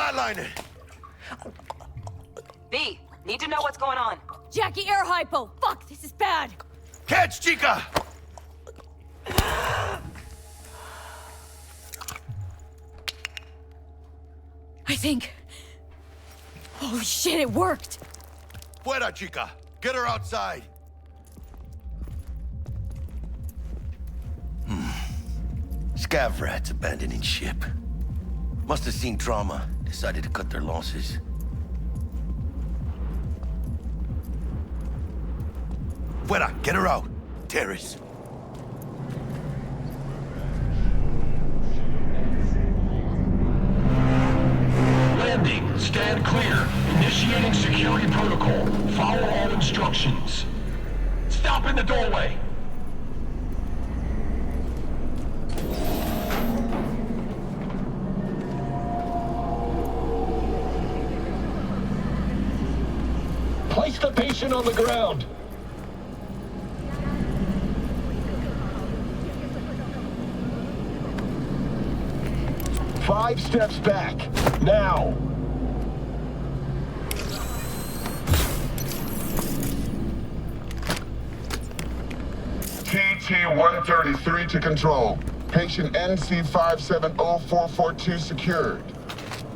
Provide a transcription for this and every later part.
flatlining. V, need to know what's going on. Jackie, air hypo! Fuck, this is bad! Catch, chica! I think... Oh shit, it worked! Fuera, chica. Get her outside. Scav rats abandoning ship. Must have seen trauma. Decided to cut their losses. Fuera, get her out. Terrace. Landing. Stand clear. Initiating security protocol. Follow all instructions. Stop in the doorway. Place the patient on the ground. Five steps back. Now. TT-133 to control. Patient NC570442 secured.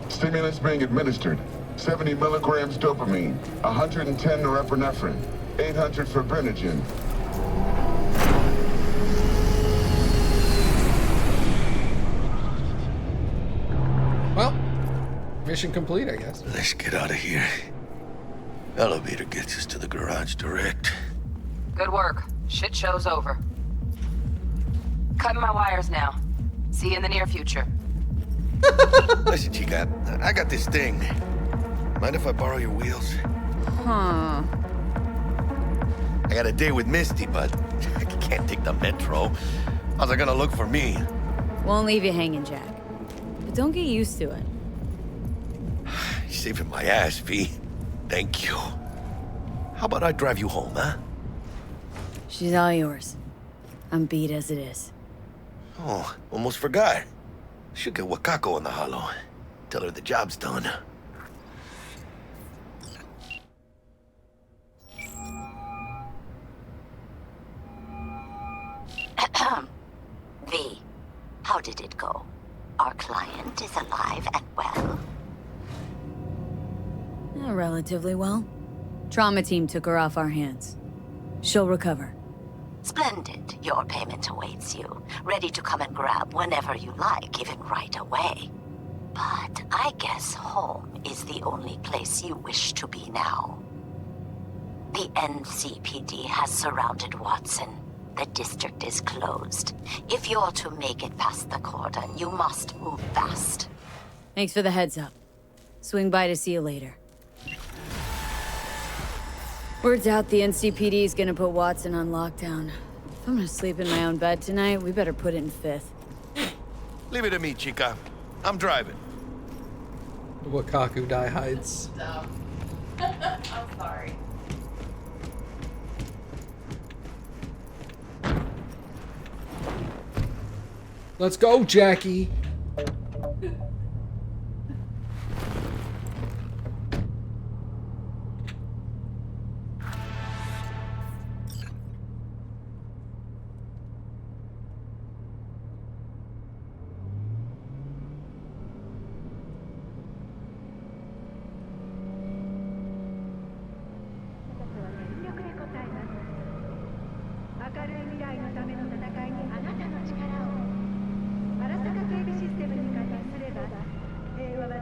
Stimulants being administered. 70 milligrams dopamine, 110 norepinephrine, 800 fibrinogen. Well, mission complete, I guess. Let's get out of here. Elevator gets us to the garage direct. Good work. Shit show's over. Cutting my wires now. See you in the near future. Listen, chica, I got this thing. Mind if I borrow your wheels? Huh. I got a date with Misty, but I can't take the metro. How's it gonna look for me? Won't leave you hanging, Jack. But don't get used to it. You're saving my ass, V. Thank you. How about I drive you home, huh? She's all yours. I'm beat as it is. Oh, almost forgot. Should get Wakako in the hollow. Tell her the job's done. V, how did it go? Our client is alive and well? Relatively well. Trauma team took her off our hands. She'll recover. Splendid. Your payment awaits you. Ready to come and grab whenever you like, even right away. But I guess home is the only place you wish to be now. The NCPD has surrounded Watson. The district is closed. If you're to make it past the cordon, you must move fast. Thanks for the heads up. Swing by to see you later. Word's out the NCPD is gonna put Watson on lockdown. If I'm gonna sleep in my own bed tonight, we better put it in fifth. Leave it to me, chica. I'm driving. Wakaku die hides. I'm sorry. Let's go, Jackie.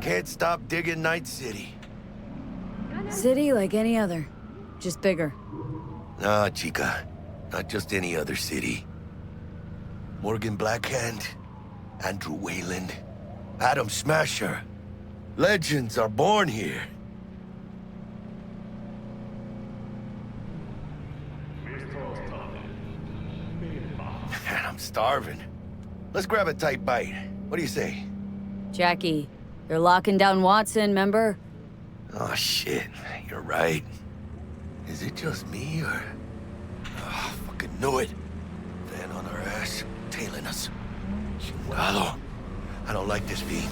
Can't stop digging Night City. City like any other, just bigger. Nah, chica. Not just any other city. Morgan Blackhand, Andrew Wayland, Adam Smasher. Legends are born here. Man, I'm starving. Let's grab a tight bite. What do you say? Jackie, you're locking down Watson, remember? Oh, shit. You're right. Is it just me, or... Oh, fucking knew it. Van on our ass, tailing us. Chingado. I don't like this, V.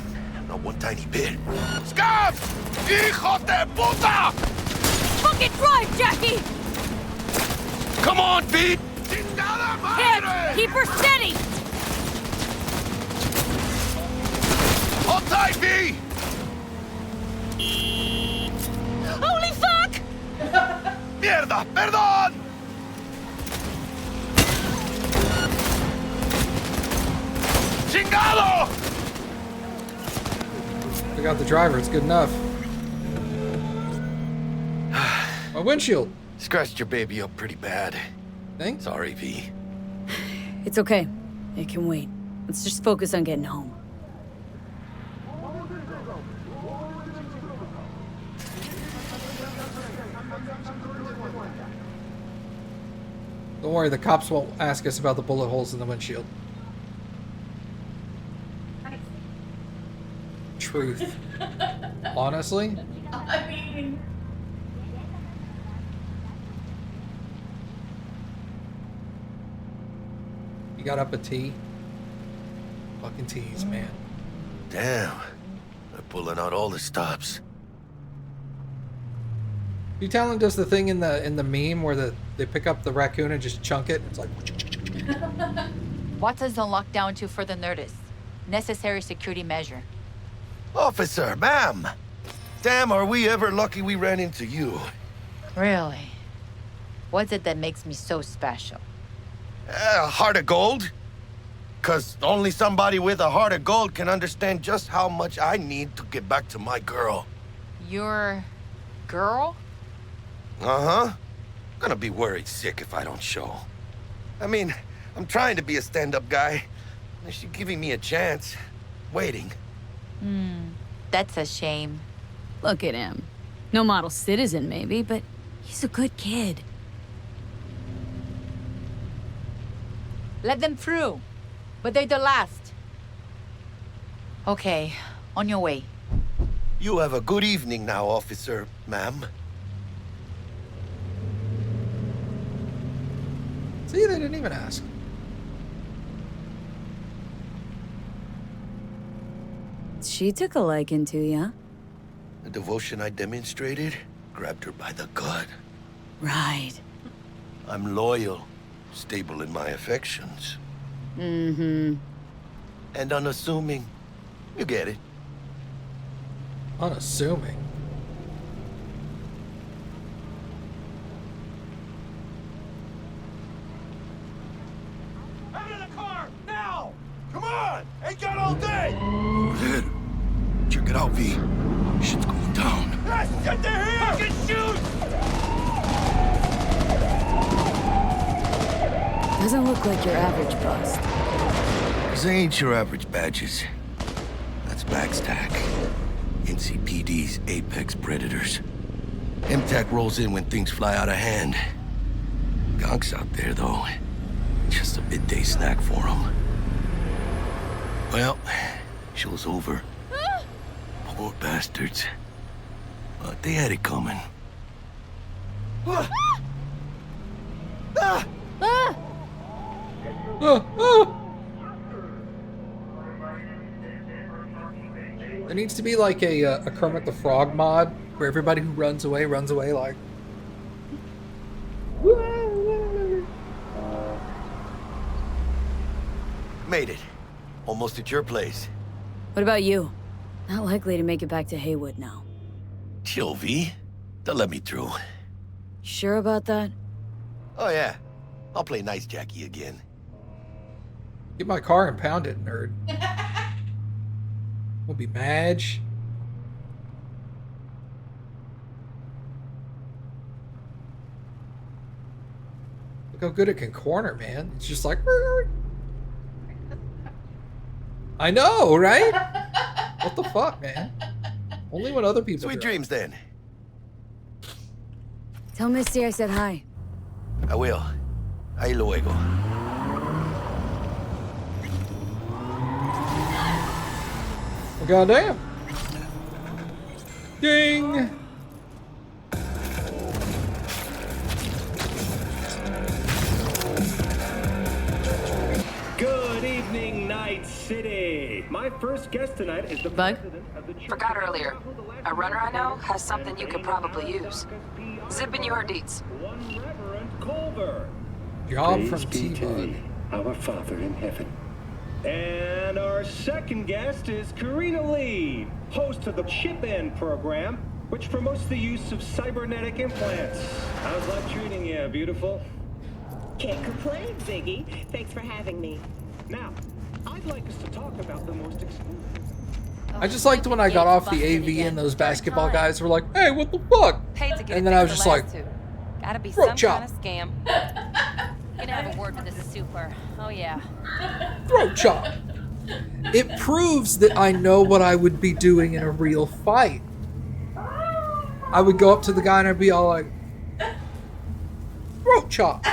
Not one tiny bit. Scab! Hijo de puta! Fucking drive, Jackie! Come on, Pete! Chingada Hit! madre! Keep her steady! Hold tight, V! Holy fuck! Mierda! Perdón! Chingado! I got the driver. It's good enough. My windshield. Scratched your baby up pretty bad. Thanks. Sorry, V. It's okay. It can wait. Let's just focus on getting home. Don't worry, the cops won't ask us about the bullet holes in the windshield. Truth. Honestly? I mean, You got up a T? Fucking T's, man. Damn. They're pulling out all the stops. You telling does the thing in the meme where they pick up the raccoon and just chunk it? It's like Watson's on lockdown to further notice. Necessary security measure. Officer, ma'am! Damn, are we ever lucky we ran into you. Really? What's it that makes me so special? A heart of gold? 'Cause only somebody with a heart of gold can understand just how much I need to get back to my girl. Your girl? Uh-huh. Gonna be worried sick if I don't show. I mean, I'm trying to be a stand-up guy. She's giving me a chance. Waiting. That's a shame. Look at him. No model citizen, maybe, but he's a good kid. Let them through. But they're the last. Okay, on your way. You have a good evening now, officer, ma'am. see, they didn't even ask. She took a liking to ya. The devotion I demonstrated grabbed her by the gut. Right. I'm loyal, stable in my affections, Mm-hmm. and unassuming. You get it. Unassuming. Out of the car, now! Come on! Ain't got all day! Overhead. Check it out, V. Shit's going down. Get there here! Fucking shoot! Doesn't look like your average bust. These ain't your average badges. That's Backstack. NCPD's apex predators. MTAC rolls in when things fly out of hand. Gonks out there, though. Just a midday snack for them. Well, show's over. Poor bastards. But they had it coming. Ah! There needs to be like a Kermit the Frog mod where everybody who runs away like. Made it. Almost at your place. What about you? Not likely to make it back to Haywood now. Chill, V. They'll let me through. Sure about that? Oh, yeah. I'll play nice Jackie again. Get my car and pound it, nerd. We'll be Madge. Look how good it can corner, man. It's just like. I know, right? What the fuck, man? Only when other people. Sweet drive. dreams, then. Tell Misty I said hi. I will. Ahí luego. Well, goddamn. Ding. Good evening, evening, Night City. My first guest tonight is the Bug? president of the Forgot earlier. A runner I know has something you could probably use. Zip in your deets. One Reverend Culver. Job from Praise be to T-Bug. thee, our Father in heaven. And our second guest is Karina Lee, host of the Chip In program, which promotes the use of cybernetic implants. How's life treating you, beautiful? Can't complain, Ziggy. Thanks for having me. Now, I'd like us to talk about the most exclusive. I just liked when I got off the AV and those basketball guys were like, "Hey, what the fuck?" Paid to get And it then I was fixed just the like, last two. Gotta be throat some chop. kind of scam. Gonna have a word with this super. Oh yeah. Throat chop. It proves that I know what I would be doing in a real fight. I would go up to the guy and I'd be all like, throat chop.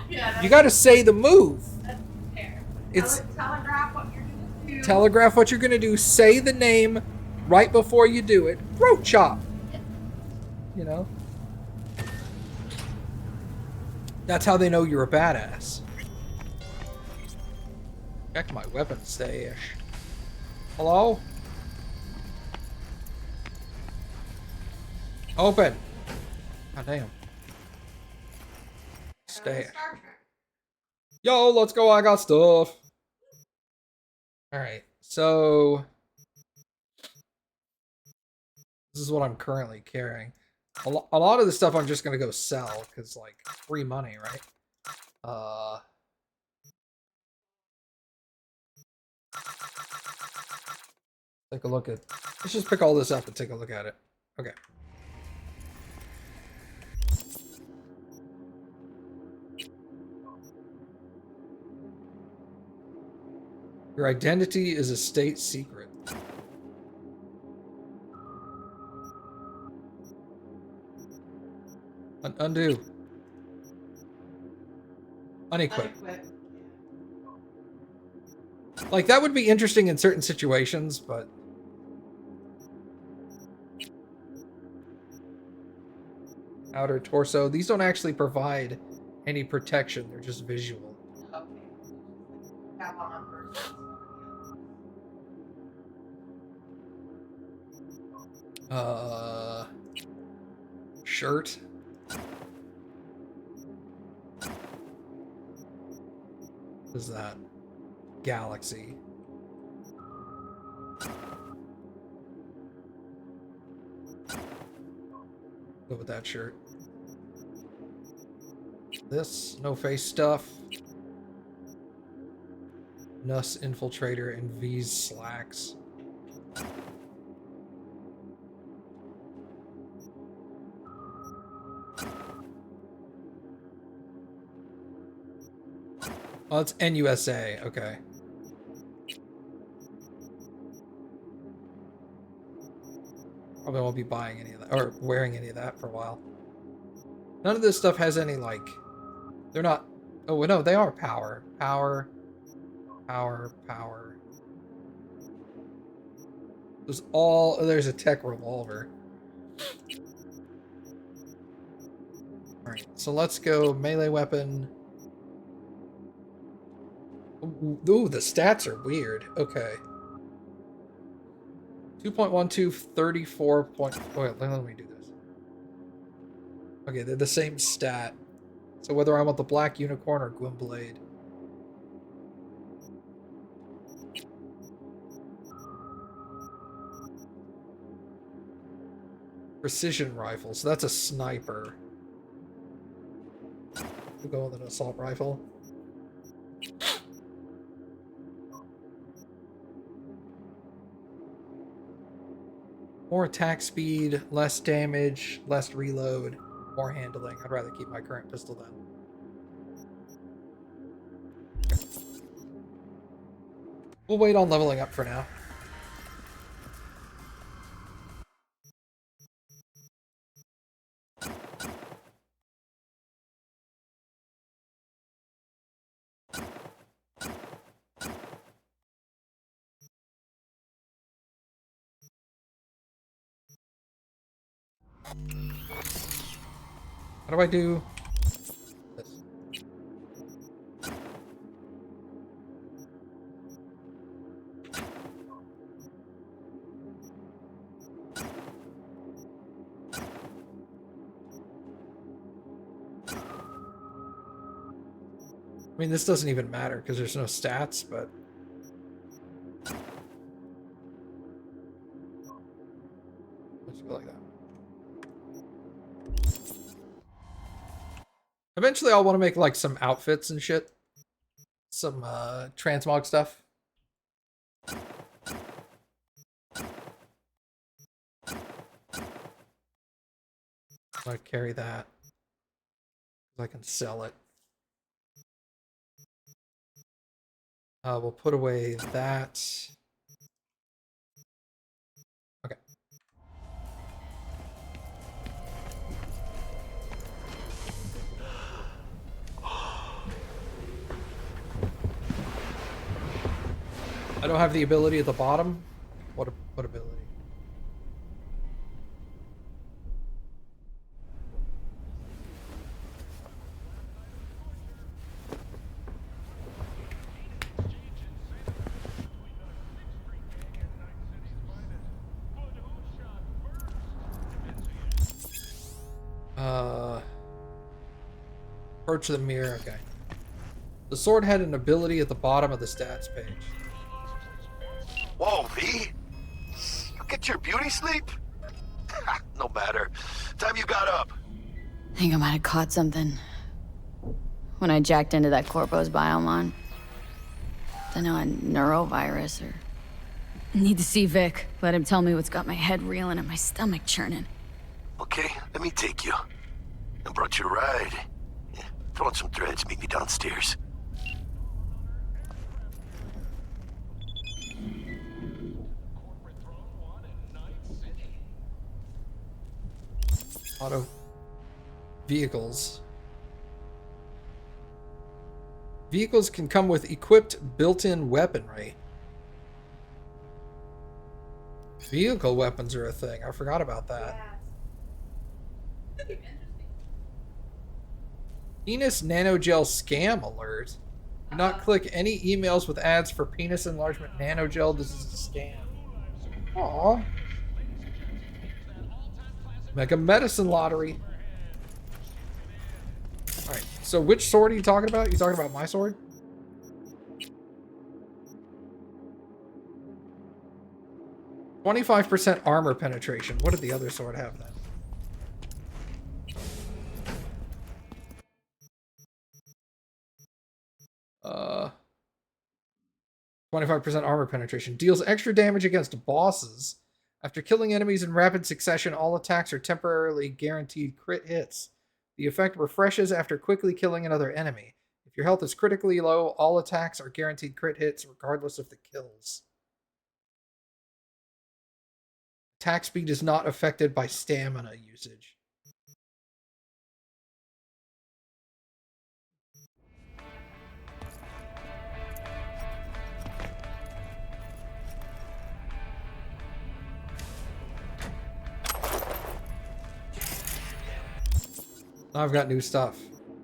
You gotta say the move. It's telegraph what you're gonna do. telegraph what you're gonna do. Say the name right before you do it. Throat chop. You know? That's how they know you're a badass. Check my weapon stash. Hello? Open. God damn. Stash. Yo, let's go. I got stuff. Alright, so this is what I'm currently carrying. A lot of the stuff I'm just gonna go sell because, like, free money, right? Take a look at. Let's just pick all this up and take a look at it. Okay. Your identity is a state secret. Undo. Unequip. Like, that would be interesting in certain situations, but... Outer torso. These don't actually provide any protection. They're just visual. Shirt. What is that? Galaxy. Go with that shirt. This, no face stuff. Nuss Infiltrator and V's slacks. Oh, it's NUSA. Okay. Probably won't be buying any of that or wearing any of that for a while. None of this stuff has any, like, they're not. Oh no, they are power. Power. There's all. There's a tech revolver. All right, so let's go melee weapon. Ooh, the stats are weird. Okay. 2.12, 34 point... Wait, let me do this. Okay, they're the same stat. So whether I want the Black Unicorn or Gwynblade. Precision rifle, so that's a sniper. We'll go with an assault rifle. More attack speed, less damage, less reload, more handling. I'd rather keep my current pistol then. Okay. We'll wait on leveling up for now. How do I do this? I mean, this doesn't even matter because there's no stats, but... Let's go like that. Eventually I'll want to make like some outfits and shit. Some transmog stuff. I'm gonna carry that. I can sell it. We'll put away that. Okay. I don't have the ability at the bottom. What ability? Approach the mirror, okay. The sword had an ability at the bottom of the stats page. Whoa, V! You get your beauty sleep? No matter. Time you got up. I think I might have caught something when I jacked into that Corpo's biomon. Don't know, a neurovirus or... I need to see Vic. Let him tell me what's got my head reeling and my stomach churning. Okay, let me take you. I brought you a ride. Yeah, throw on some threads, meet me downstairs. Auto vehicles. Vehicles can come with equipped built-in weaponry. Vehicle weapons are a thing. I forgot about that. Penis nanogel scam alert. Do not click any emails with ads for penis enlargement nanogel. This is a scam. Aww. Mega medicine lottery. Alright, so which sword are you talking about? You talking about my sword? %25 armor penetration. What did the other sword have then? 25% armor penetration. Deals extra damage against bosses. After killing enemies in rapid succession, all attacks are temporarily guaranteed crit hits. The effect refreshes after quickly killing another enemy. If your health is critically low, all attacks are guaranteed crit hits regardless of the kills. Attack speed is not affected by stamina usage. I've got new stuff.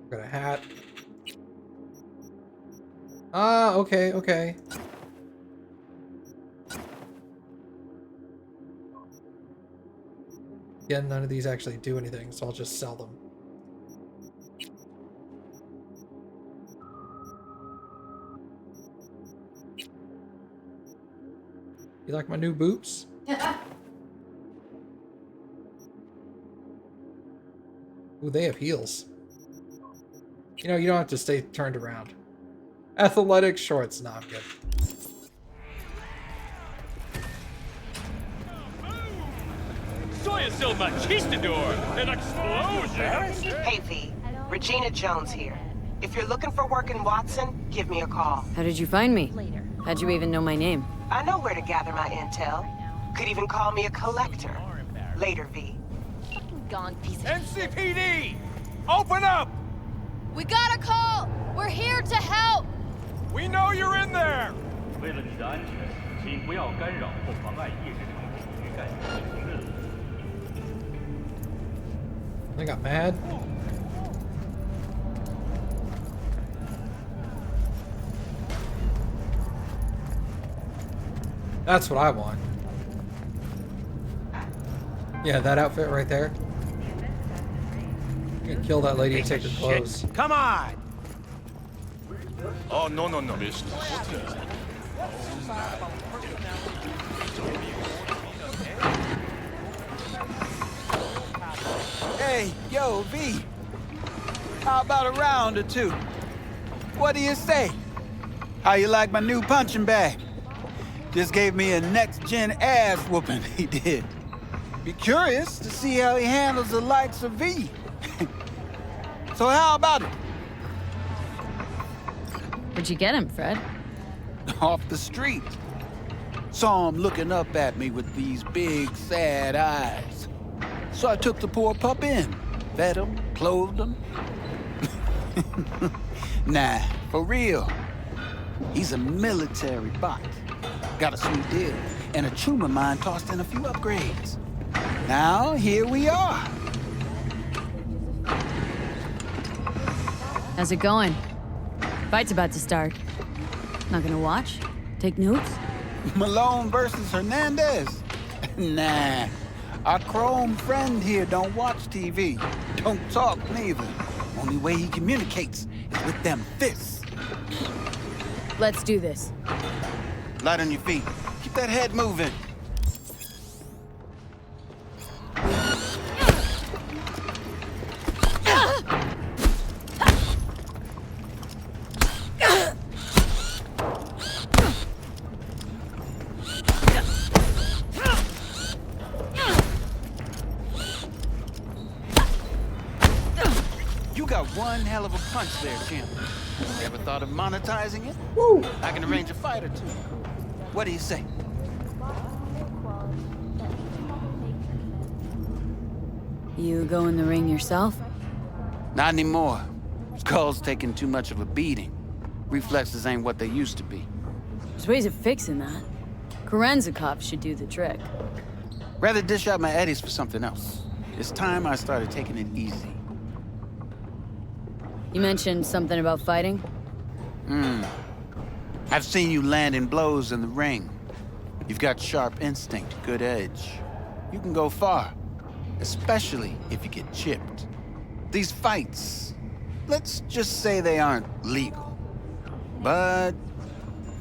I've got a hat. Ah, okay, okay. Again, none of these actually do anything, so I'll just sell them. You like my new boots? Ooh, they have heels. You know, you don't have to stay turned around. Athletic shorts. Nah, I'm good. Soy so machistador! An explosion! Hey, V. Regina Jones here. If you're looking for work in Watson, give me a call. How did you find me? How'd you even know my name? I know where to gather my intel. Could even call me a collector. Later, V. Gone piece of NCPD! Open up! We got a call! We're here to help! We know you're in there! 为了你的安全，请不要干扰或妨碍夜之城与该城进行任务。 They got mad. That's what I want. Yeah, that outfit right there. You can kill that lady and take her clothes. Come on! Oh, no, no, no. Hey, yo, V. How about a round or two? What do you say? How you like my new punching bag? Just gave me a next-gen ass whooping, he did. Be curious to see how he handles the likes of V. So how about it? Where'd you get him, Fred? Off the street. Saw him looking up at me with these big, sad eyes. So I took the poor pup in. Fed him, clothed him. Nah, for real. He's a military bot. Got a sweet deal, and a chum of mine tossed in a few upgrades. Now, here we are. How's it going? Fight's about to start. Not gonna watch? Take notes? Malone versus Hernandez? Nah. Our chrome friend here don't watch TV. Don't talk neither. Only way he communicates is with them fists. Let's do this. Light on your feet. Keep that head moving. You got one hell of a punch there, champ. Ever thought of monetizing it? Woo! I can arrange a fight or two. What do you say? You go in the ring yourself? Not anymore. Skull's taking too much of a beating. Reflexes ain't what they used to be. There's ways of fixing that. Korenzikov should do the trick. Rather dish out my eddies for something else. It's time I started taking it easy. You mentioned something about fighting? I've seen you landing blows in the ring. You've got sharp instinct, good edge. You can go far, especially if you get chipped. These fights, let's just say they aren't legal, but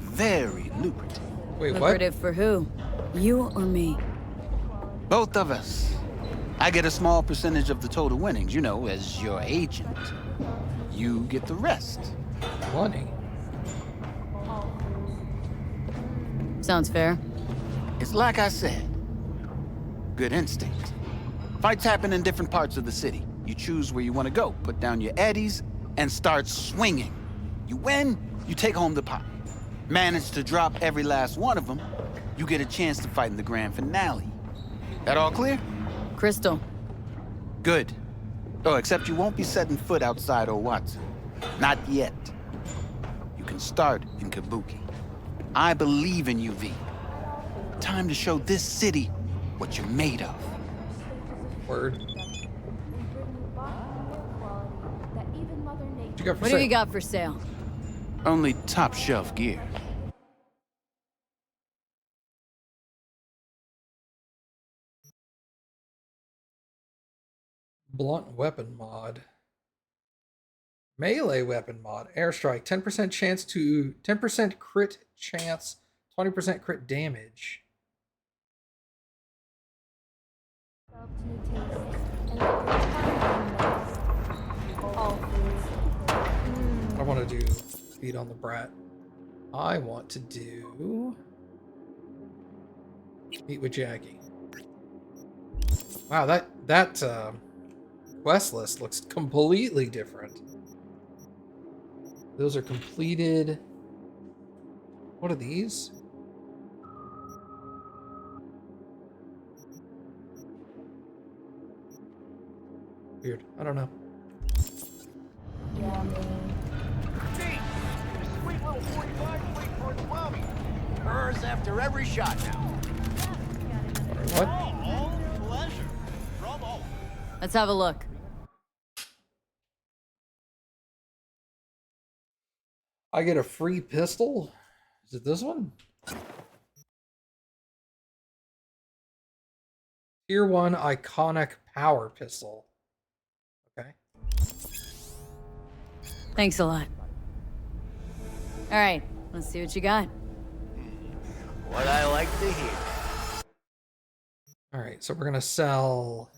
very lucrative. Wait, what? Lucrative for who? You or me? Both of us. I get a small percentage of the total winnings, you know, as your agent. You get the rest. Money. Sounds fair. It's like I said. Good instinct. Fights happen in different parts of the city. You choose where you want to go, put down your eddies, and start swinging. You win, you take home the pot. Manage to drop every last one of them, you get a chance to fight in the grand finale. That all clear? Crystal. Good. Oh, except you won't be setting foot outside Owatsu. Not yet. You can start in Kabuki. I believe in you, V. Time to show this city what you're made of. Word. What do you got for sale? Only top shelf gear. Blunt weapon mod. Melee weapon mod. Airstrike. 10% chance to 10% crit chance, 20% crit damage. I don't want to do Feed on the Brat. I want to do Meet with Jackie. Wow, that quest list looks completely different. Those are completed. What are these? Weird. I don't know. Sweet little 45 waiting for its mommy. Hers after every shot now. What? Oh, pleasure. Bravo. Let's have a look. I get a free pistol? Is it this one? Tier 1 iconic power pistol. Okay. Thanks a lot. All right, let's see what you got. What I like to hear. All right, so we're gonna sell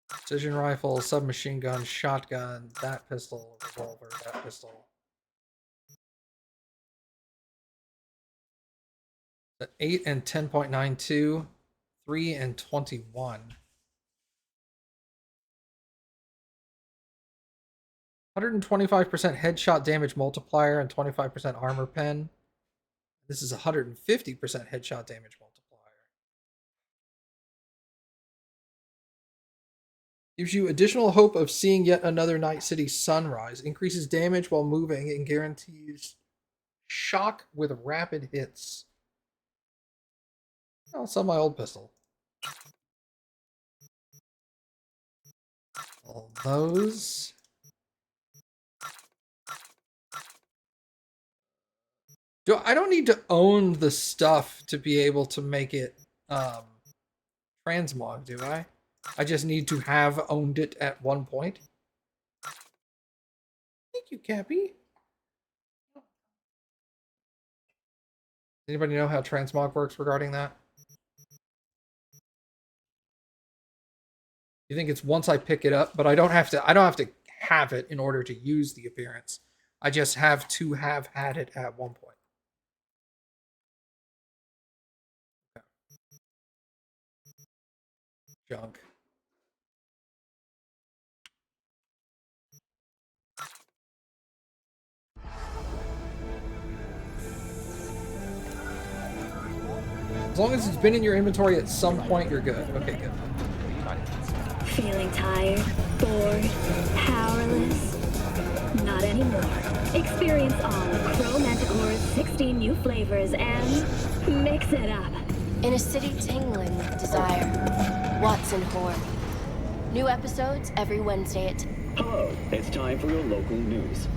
precision rifle, submachine gun, shotgun, that pistol, revolver, that pistol. The 8 and 10.92, 3 and 21. 125% headshot damage multiplier and 25% armor pen. This is 150% headshot damage multiplier. Gives you additional hope of seeing yet another Night City sunrise. Increases damage while moving and guarantees shock with rapid hits. I'll sell my old pistol. All those. I don't need to own the stuff to be able to make it transmog, do I? I just need to have owned it at one point. Thank you, Cappy. Anybody know how transmog works regarding that? You think it's once I pick it up, but I don't have to have it in order to use the appearance. I just have to have had it at one point. Junk. As long as it's been in your inventory at some point, you're good. Okay, good. Feeling tired, bored, powerless? Not anymore. Experience all of Crow Manticore's 16 new flavors and mix it up. In a city tingling with desire, Watson Horn. New episodes every Wednesday at... Hello, it's time for your local news.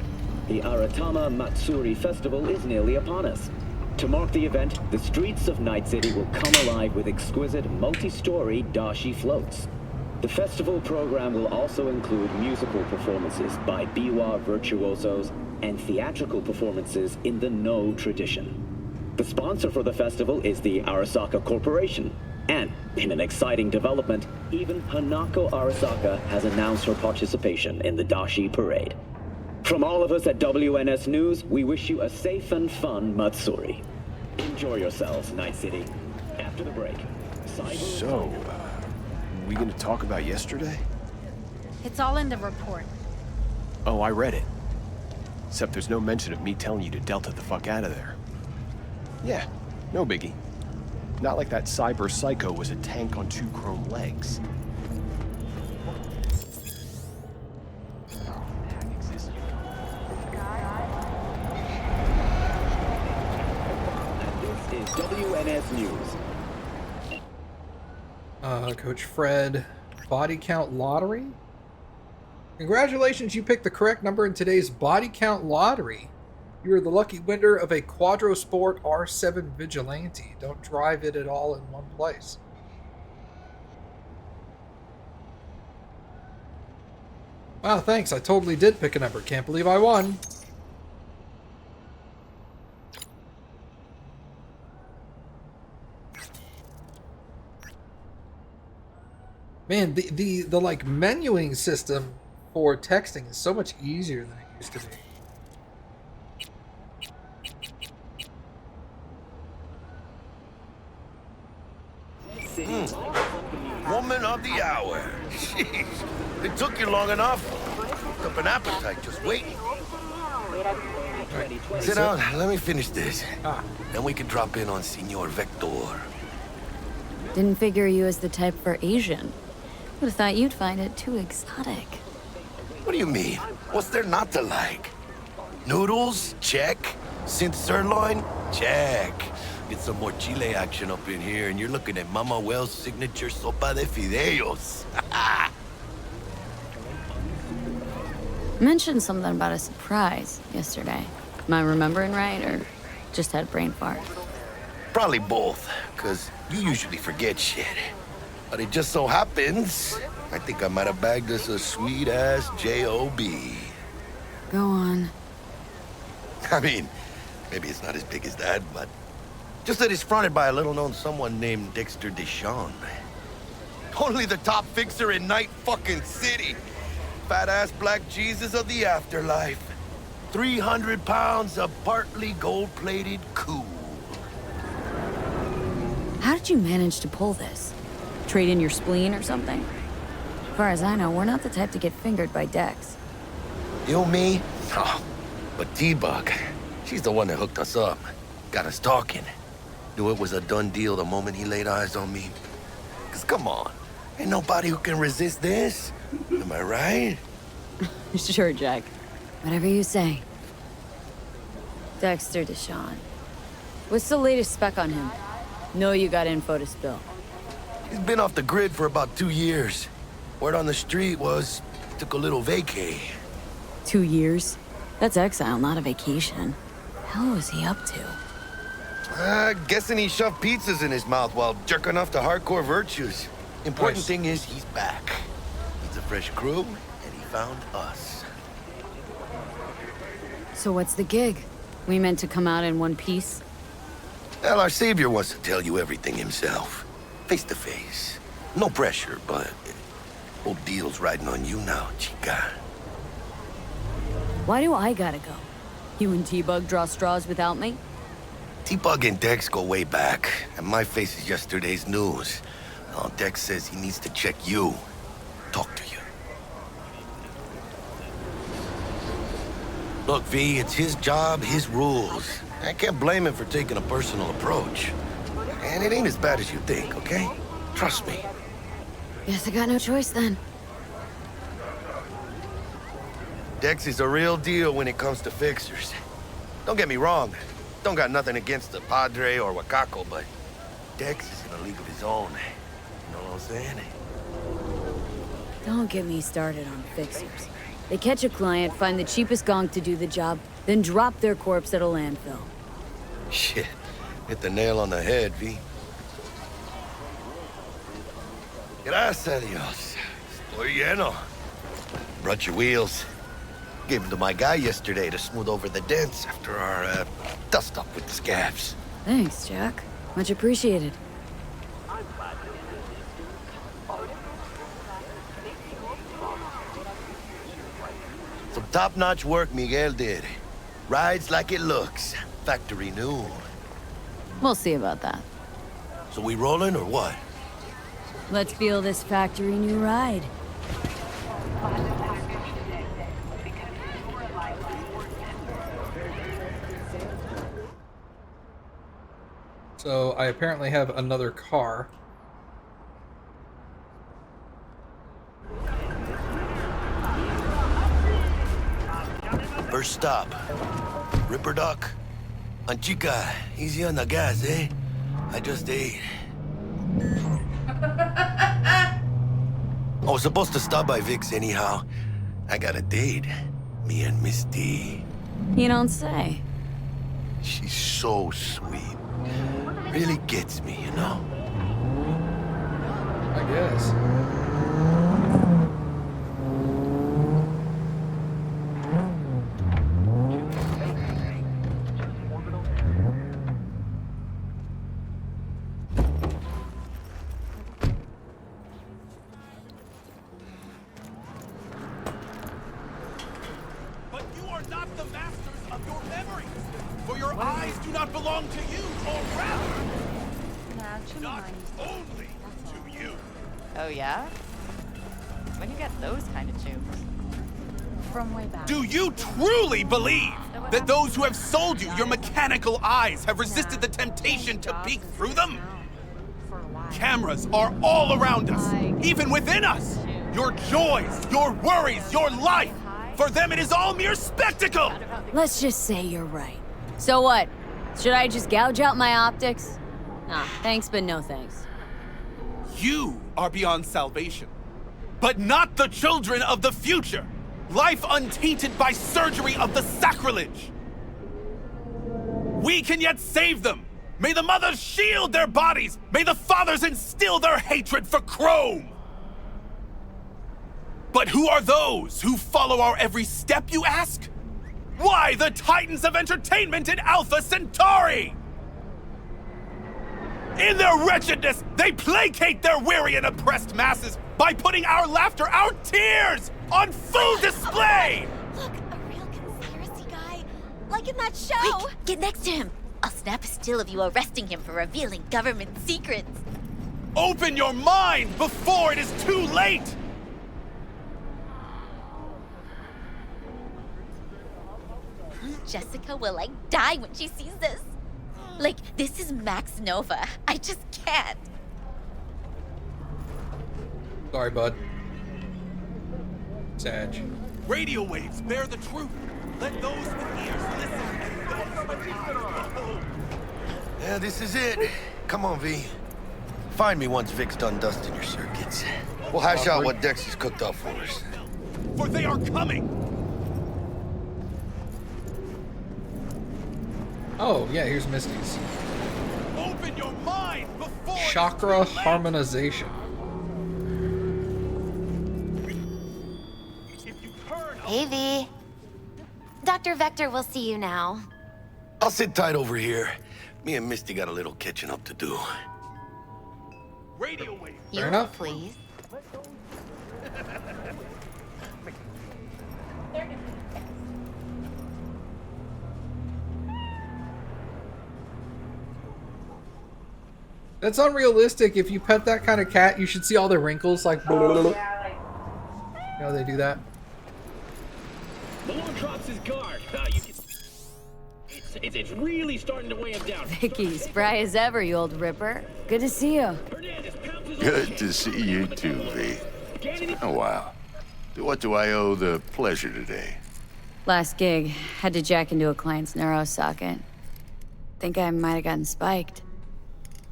The AwesomeMattG Festival is nearly upon us. To mark the event, the streets of Night City will come alive with exquisite multi-story dashi floats. The festival program will also include musical performances by biwa virtuosos and theatrical performances in the No tradition. The sponsor for the festival is the Arasaka Corporation. And, in an exciting development, even Hanako Arasaka has announced her participation in the Dashi Parade. From all of us at WNS News, we wish you a safe and fun Matsuri. Enjoy yourselves, Night City. After the break, So, we gonna talk about yesterday? It's all in the report. Oh, I read it. Except there's no mention of me telling you to Delta the fuck out of there. Yeah, no biggie. Not like that cyber psycho was a tank on 2 chrome legs. This is WNS News. Coach Fred, body count lottery? Congratulations, you picked the correct number in today's body count lottery. You are the lucky winner of a Quadrosport R7 Vigilante. Don't drive it at all in one place. Wow, thanks. I totally did pick a number. Can't believe I won. Man, the like menuing system for texting is so much easier than it used to be. Woman of the hour. Jeez, it took you long enough. Cooked up an appetite just waiting. Right, sit down, let me finish this. Then we can drop in on Senor Vector. Didn't figure you as the type for Asian. Would have thought you'd find it too exotic. What do you mean? What's there not to like? Noodles? Check. Synth sirloin? Check. Get some more chile action up in here, and you're looking at Mama Wells' signature sopa de fideos. Mentioned something about a surprise yesterday. Am I remembering right, or just had brain fart? Probably both, because you usually forget shit. But it just so happens, I think I might have bagged us a sweet-ass J.O.B. Go on. I mean, maybe it's not as big as that, but just that it's fronted by a little-known someone named Dexter Deshawn. Only the top fixer in Night fucking City. Fat-ass black Jesus of the afterlife. 300 pounds of partly gold-plated cool. How did you manage to pull this? Trade in your spleen or something? As far as I know, we're not the type to get fingered by Dex. You, me? Oh, but T-Bug, she's the one that hooked us up. Got us talking. Knew it was a done deal the moment he laid eyes on me. 'Cause come on, ain't nobody who can resist this. Am I right? Sure, Jack. Whatever you say. Dexter Deshawn. What's the latest spec on him? Know you got info to spill. He's been off the grid for about 2 years. Word on the street was, took a little vacay. 2 years? That's exile, not a vacation. Hell was he up to? Guessing he shoved pizzas in his mouth while jerking off to hardcore virtues. Important Nice. thing is he's back. He's a fresh crew, and he found us. So what's the gig? We meant to come out in one piece? Well, our savior wants to tell you everything himself. Face to face. No pressure, but whole deal's riding on you now, chica. Why do I gotta go? You and T-Bug draw straws without me? T-Bug and Dex go way back, and my face is yesterday's news. Now, Dex says he needs to check you. Talk to you. Look, V, it's his job, his rules. I can't blame him for taking a personal approach. And it ain't as bad as you think, okay? Trust me. Guess I got no choice then. Dex is a real deal when it comes to fixers. Don't get me wrong. Don't got nothing against the Padre or Wakako, but Dex is in a league of his own. You know what I'm saying? Don't get me started on fixers. They catch a client, find the cheapest gonk to do the job, then drop their corpse at a landfill. Shit. Hit the nail on the head, V. Gracias a Dios. Estoy lleno. Brought your wheels. Gave them to my guy yesterday to smooth over the dents after our dust-up with the scabs. Thanks, Jack. Much appreciated. Some top-notch work Miguel did. Rides like it looks. Factory new. We'll see about that. So we rolling or what? Let's feel this factory new ride. So I apparently have another car. First stop. Ripper Duck. Chica, easy on the gas, eh? I just ate. I was supposed to stop by Vic's anyhow. I got a date. Me and Miss D. You don't say. She's so sweet. Really gets me, you know? I guess. But you are not the masters of your memories, for your eyes do not belong to you, or rather, not only to you. Oh yeah? When you get those kind of jokes? From way back. Do you truly believe that those who have sold you your mechanical eyes have resisted the temptation to peek through them? Cameras are all around us, even within us. Your joys, your worries, your life. For them, it is all mere spectacle. Let's just say you're right. So what? Should I just gouge out my optics? Nah, thanks, but no thanks. You are beyond salvation, but not the children of the future. Life untainted by surgery of the sacrilege. We can yet save them. May the mothers shield their bodies. May the fathers instill their hatred for Chrome. But who are those who follow our every step, you ask? Why the Titans of Entertainment in Alpha Centauri? In their wretchedness, they placate their weary and oppressed masses by putting our laughter, our tears, on full display! Look, a real conspiracy guy. Like in that show. Quick, get next to him. I'll snap a still of you arresting him for revealing government secrets. Open your mind before it is too late! Jessica will, like, die when she sees this. Like, this is Max Nova. I just can't. Sorry, bud. Sag. Radio waves bear the truth. Let those with ears listen and those with eyes behold. Yeah, this is it. Come on, V. Find me once Vic's done dusting your circuits. We'll hash out what Dex has cooked up for us. For they are coming! Oh, yeah, here's Misty's. Open your mind before Chakra harmonization. Hey, V. Dr. Vector will see you now. I'll sit tight over here. Me and Misty got a little catching up to do. Radio wave. Fair enough. Please. That's unrealistic. If you pet that kind of cat, you should see all the wrinkles, like... Oh, yeah, you know they do that? Malone drops his guard. You can... It's really starting to weigh him down. Vicky, spry as ever, you old ripper. Good to see you. Good to see you too, V. It's been a while. What do I owe the pleasure today? Last gig, had to jack into a client's neuro socket. Think I might have gotten spiked.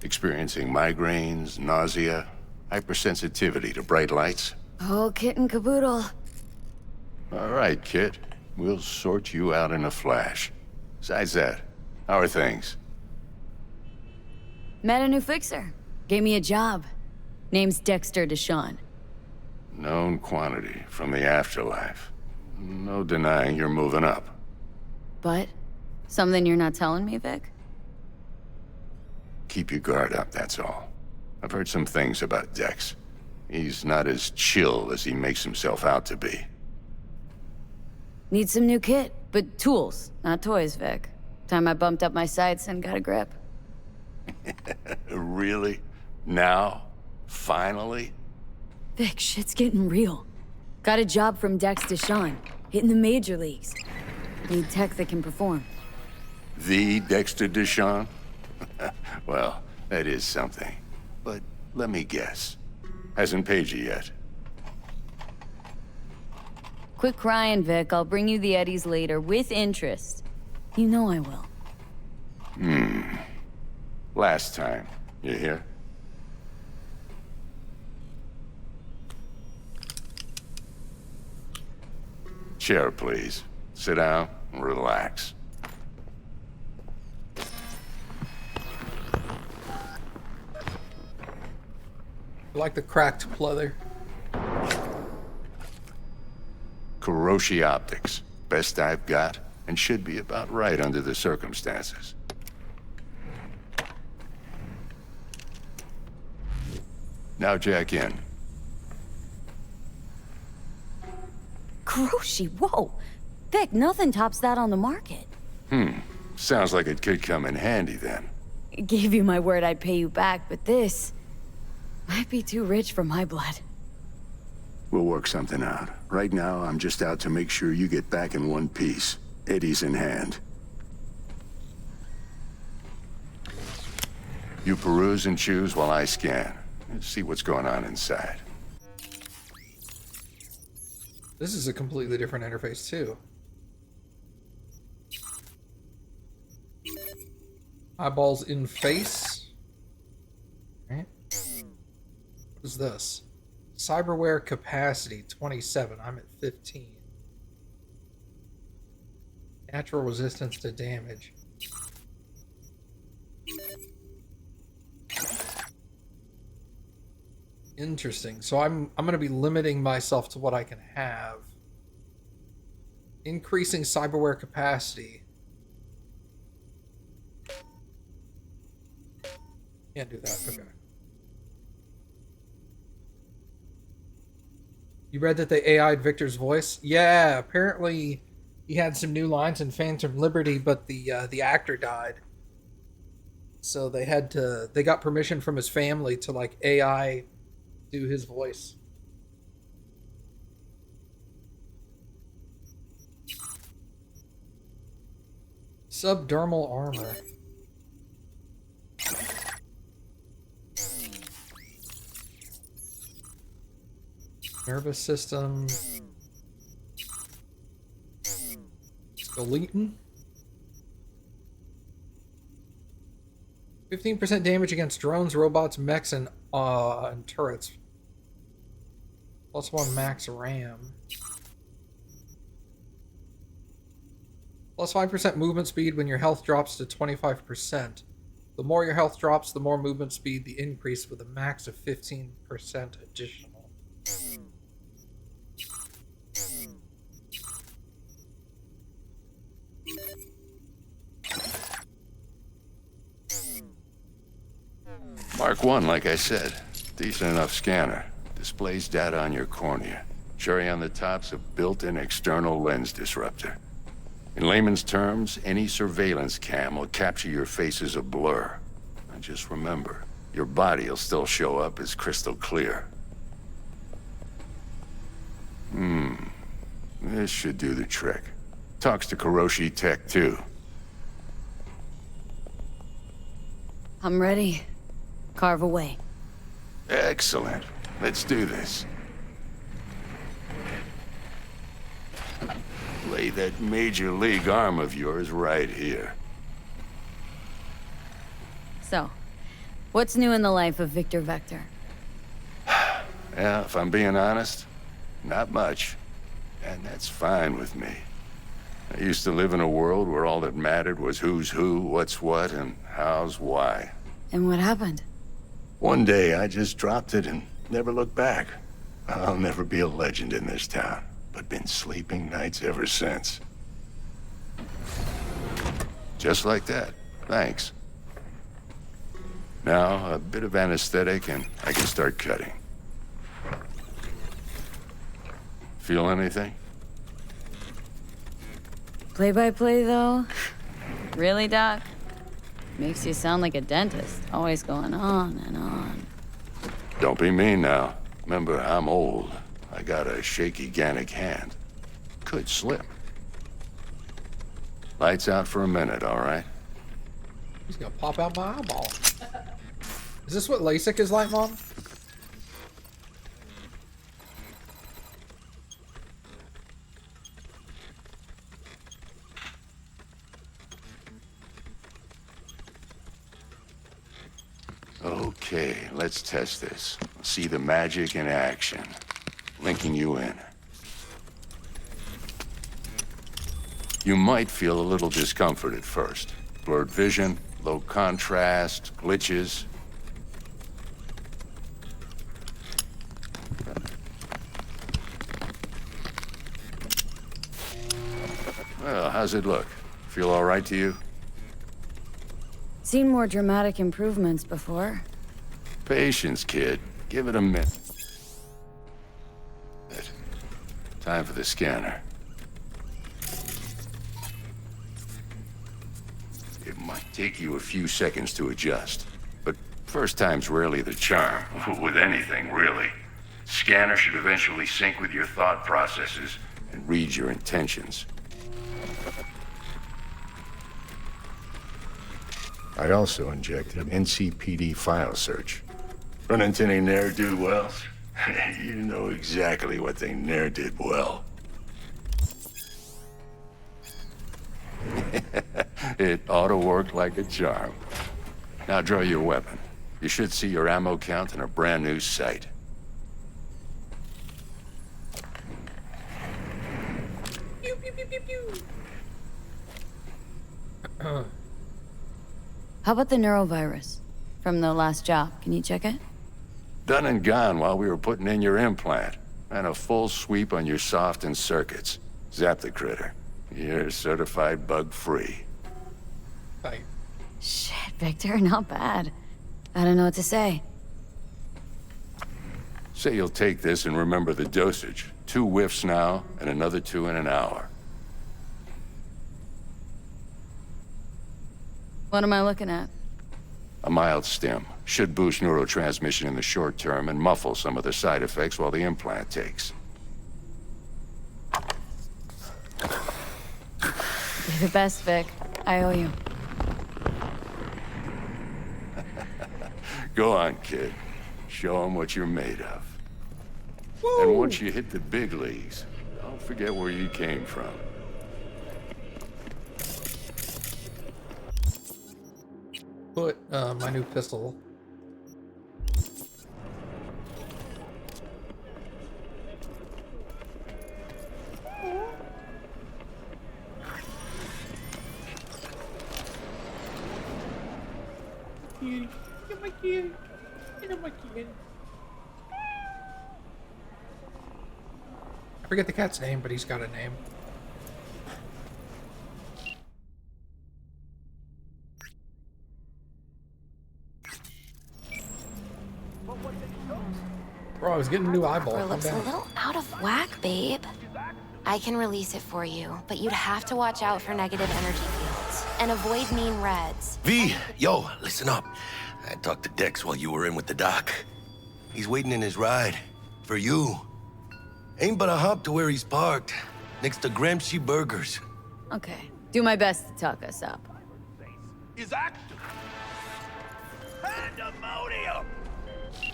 Experiencing migraines, nausea, hypersensitivity to bright lights? Whole kit and caboodle. All right, kid. We'll sort you out in a flash. Besides that, how are things? Met a new fixer. Gave me a job. Name's Dexter Deshawn. Known quantity from the afterlife. No denying you're moving up. But? Something you're not telling me, Vic? Keep your guard up, that's all. I've heard some things about Dex. He's not as chill as he makes himself out to be. Need some new kit, but tools, not toys, Vic. Time I bumped up my sights and got a grip. Really? Now? Finally? Vic, shit's getting real. Got a job from Dex Deshawn, hitting the major leagues. Need tech that can perform. The Dexter Deshawn? Well, that is something. But let me guess. Hasn't paid you yet. Quit crying, Vic. I'll bring you the eddies later, with interest. You know I will. Last time. You hear? Chair, please. Sit down and relax. Like the cracked pleather. Kuroshi Optics. Best I've got, and should be about right under the circumstances. Now jack in. Kuroshi, whoa! Vic, nothing tops that on the market. Sounds like it could come in handy then. Gave you my word I'd pay you back, but this might be too rich for my blood. We'll work something out. Right now, I'm just out to make sure you get back in one piece. Eddie's in hand. You peruse and choose while I scan. Let's see what's going on inside. This is a completely different interface, too. Eyeballs in face. Alright. What is this? Cyberware capacity, 27. I'm at 15. Natural resistance to damage. Interesting. So I'm going to be limiting myself to what I can have. Increasing cyberware capacity. Can't do that. Okay. You read that they AI'd Victor's voice? Yeah, apparently he had some new lines in Phantom Liberty, but the actor died. So they got permission from his family to like AI do his voice. Subdermal armor. Nervous system. Skeleton. 15% damage against drones, robots, mechs, and turrets. +1 max RAM. +5% movement speed when your health drops to 25%. The more your health drops, the more movement speed the increase, with a max of 15% additional. Mark 1, like I said. Decent enough scanner. Displays data on your cornea. Cherry on the top's a built-in external lens disruptor. In layman's terms, any surveillance cam will capture your face as a blur. And just remember, your body will still show up as crystal clear. This should do the trick. Talks to Kuroshi Tech, too. I'm ready. Carve away. Excellent. Let's do this. Lay that major league arm of yours right here. So, what's new in the life of Victor Vector? Yeah, if I'm being honest, not much. And that's fine with me. I used to live in a world where all that mattered was who's who, what's what, and how's why. And what happened? One day, I just dropped it and never looked back. I'll never be a legend in this town, but been sleeping nights ever since. Just like that. Thanks. Now, a bit of anesthetic and I can start cutting. Feel anything? Play-by-play, though? Really, Doc? Makes you sound like a dentist, always going on and on. Don't be mean now. Remember, I'm old. I got a shaky Gannic hand. Could slip. Lights out for a minute, all right? He's gonna pop out my eyeball. Is this what LASIK is like, Mom? Okay, let's test this. See the magic in action. Linking you in. You might feel a little discomfort at first. Blurred vision, low contrast, glitches. Well, how's it look? Feel all right to you? Seen more dramatic improvements before. Patience, kid. Give it a minute. Time for the scanner. It might take you a few seconds to adjust, but first time's rarely the charm. With anything, really. Scanner should eventually sync with your thought processes and read your intentions. I also injected NCPD file search. Run into any ne'er-do-wells? You know exactly what they ne'er did well. It ought to work like a charm. Now draw your weapon. You should see your ammo count in a brand new sight. Pew, pew, pew, pew, pew. How about the neurovirus from the last job? Can you check it? Done and gone while we were putting in your implant. And a full sweep on your soft and circuits. Zap the critter. You're certified bug-free. Right. Shit, Victor, not bad. I don't know what to say. Say you'll take this and remember the dosage. 2 whiffs now, and another 2 in an hour. What am I looking at? A mild stim. Should boost neurotransmission in the short term and muffle some of the side effects while the implant takes. You're the best, Vic. I owe you. Go on, kid. Show them what you're made of. Woo! And once you hit the big leagues, don't forget where you came from. Put my new pistol. Kitty, get my kitty, get my kitty. I forget the cat's name, but he's got a name. Bro, I was getting a new eyeball. Or Calm looks a down. little out of whack, babe. I can release it for you, but you'd have to watch out for negative energy fields and avoid mean reds. V, yo, listen up. I talked to Dex while you were in with the doc. He's waiting in his ride. For you. Ain't but a hop to where he's parked. Next to Gramsci Burgers. Okay. Do my best to talk us up. Is active. Pandemonium!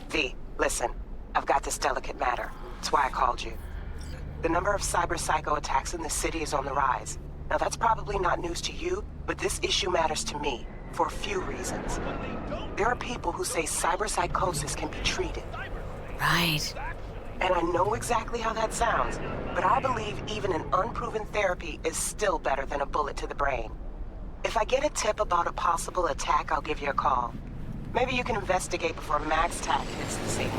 V, listen. I've got this delicate matter. That's why I called you. The number of cyber psycho attacks in the city is on the rise. Now that's probably not news to you, but this issue matters to me for a few reasons. There are people who say cyber psychosis can be treated. Right. And I know exactly how that sounds, but I believe even an unproven therapy is still better than a bullet to the brain. If I get a tip about a possible attack, I'll give you a call. Maybe you can investigate before MaxTac hits the scene.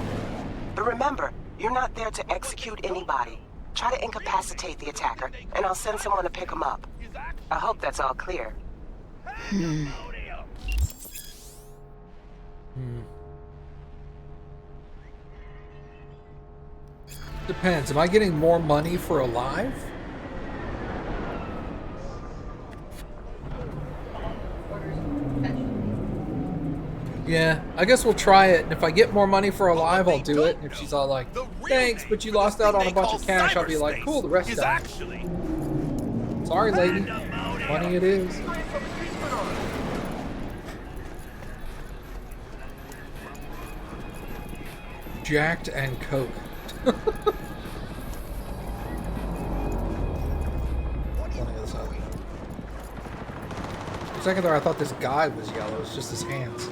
But remember, you're not there to execute anybody. Try to incapacitate the attacker, and I'll send someone to pick him up. I hope that's all clear. Depends. Am I getting more money for alive? Yeah, I guess we'll try it. And if I get more money for alive, I'll do it. And if she's all like, thanks, but you lost out on a bunch of cash, I'll be like, cool, the rest done. Sorry, lady. Money it is. Jacked and Coke. For a second there, I thought this guy was yellow. It's just his hands.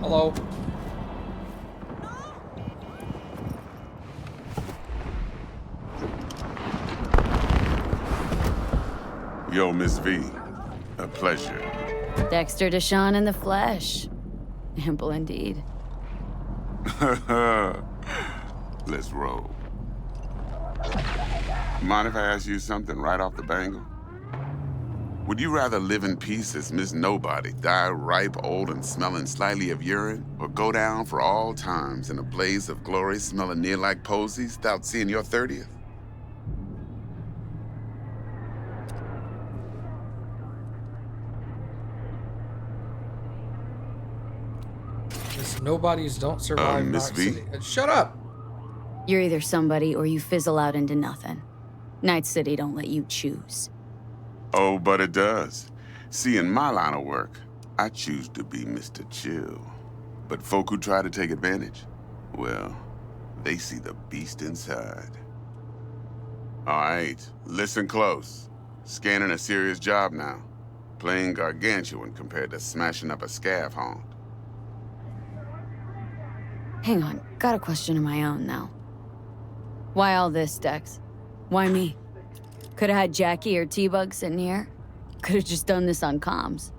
Hello. Yo, Miss V. A pleasure. Dexter Deshawn in the flesh. Ample indeed. Let's roll. Mind if I ask you something right off the bangle? Would you rather live in peace as Miss Nobody, die ripe, old, and smelling slightly of urine, or go down for all times in a blaze of glory smelling near like posies without seeing your 30th? Miss Nobodies don't survive Miss Night V? City. Shut up! You're either somebody or you fizzle out into nothing. Night City don't let you choose. Oh, but it does. See, in my line of work, I choose to be Mr. Chill. But folk who try to take advantage, well, they see the beast inside. All right, listen close. Scanning a serious job now. Playing gargantuan compared to smashing up a scav haunt. Hang on, got a question of my own now. Why all this, Dex? Why me? Could've had Jackie or T-Bug sitting here. Could have just done this on comms.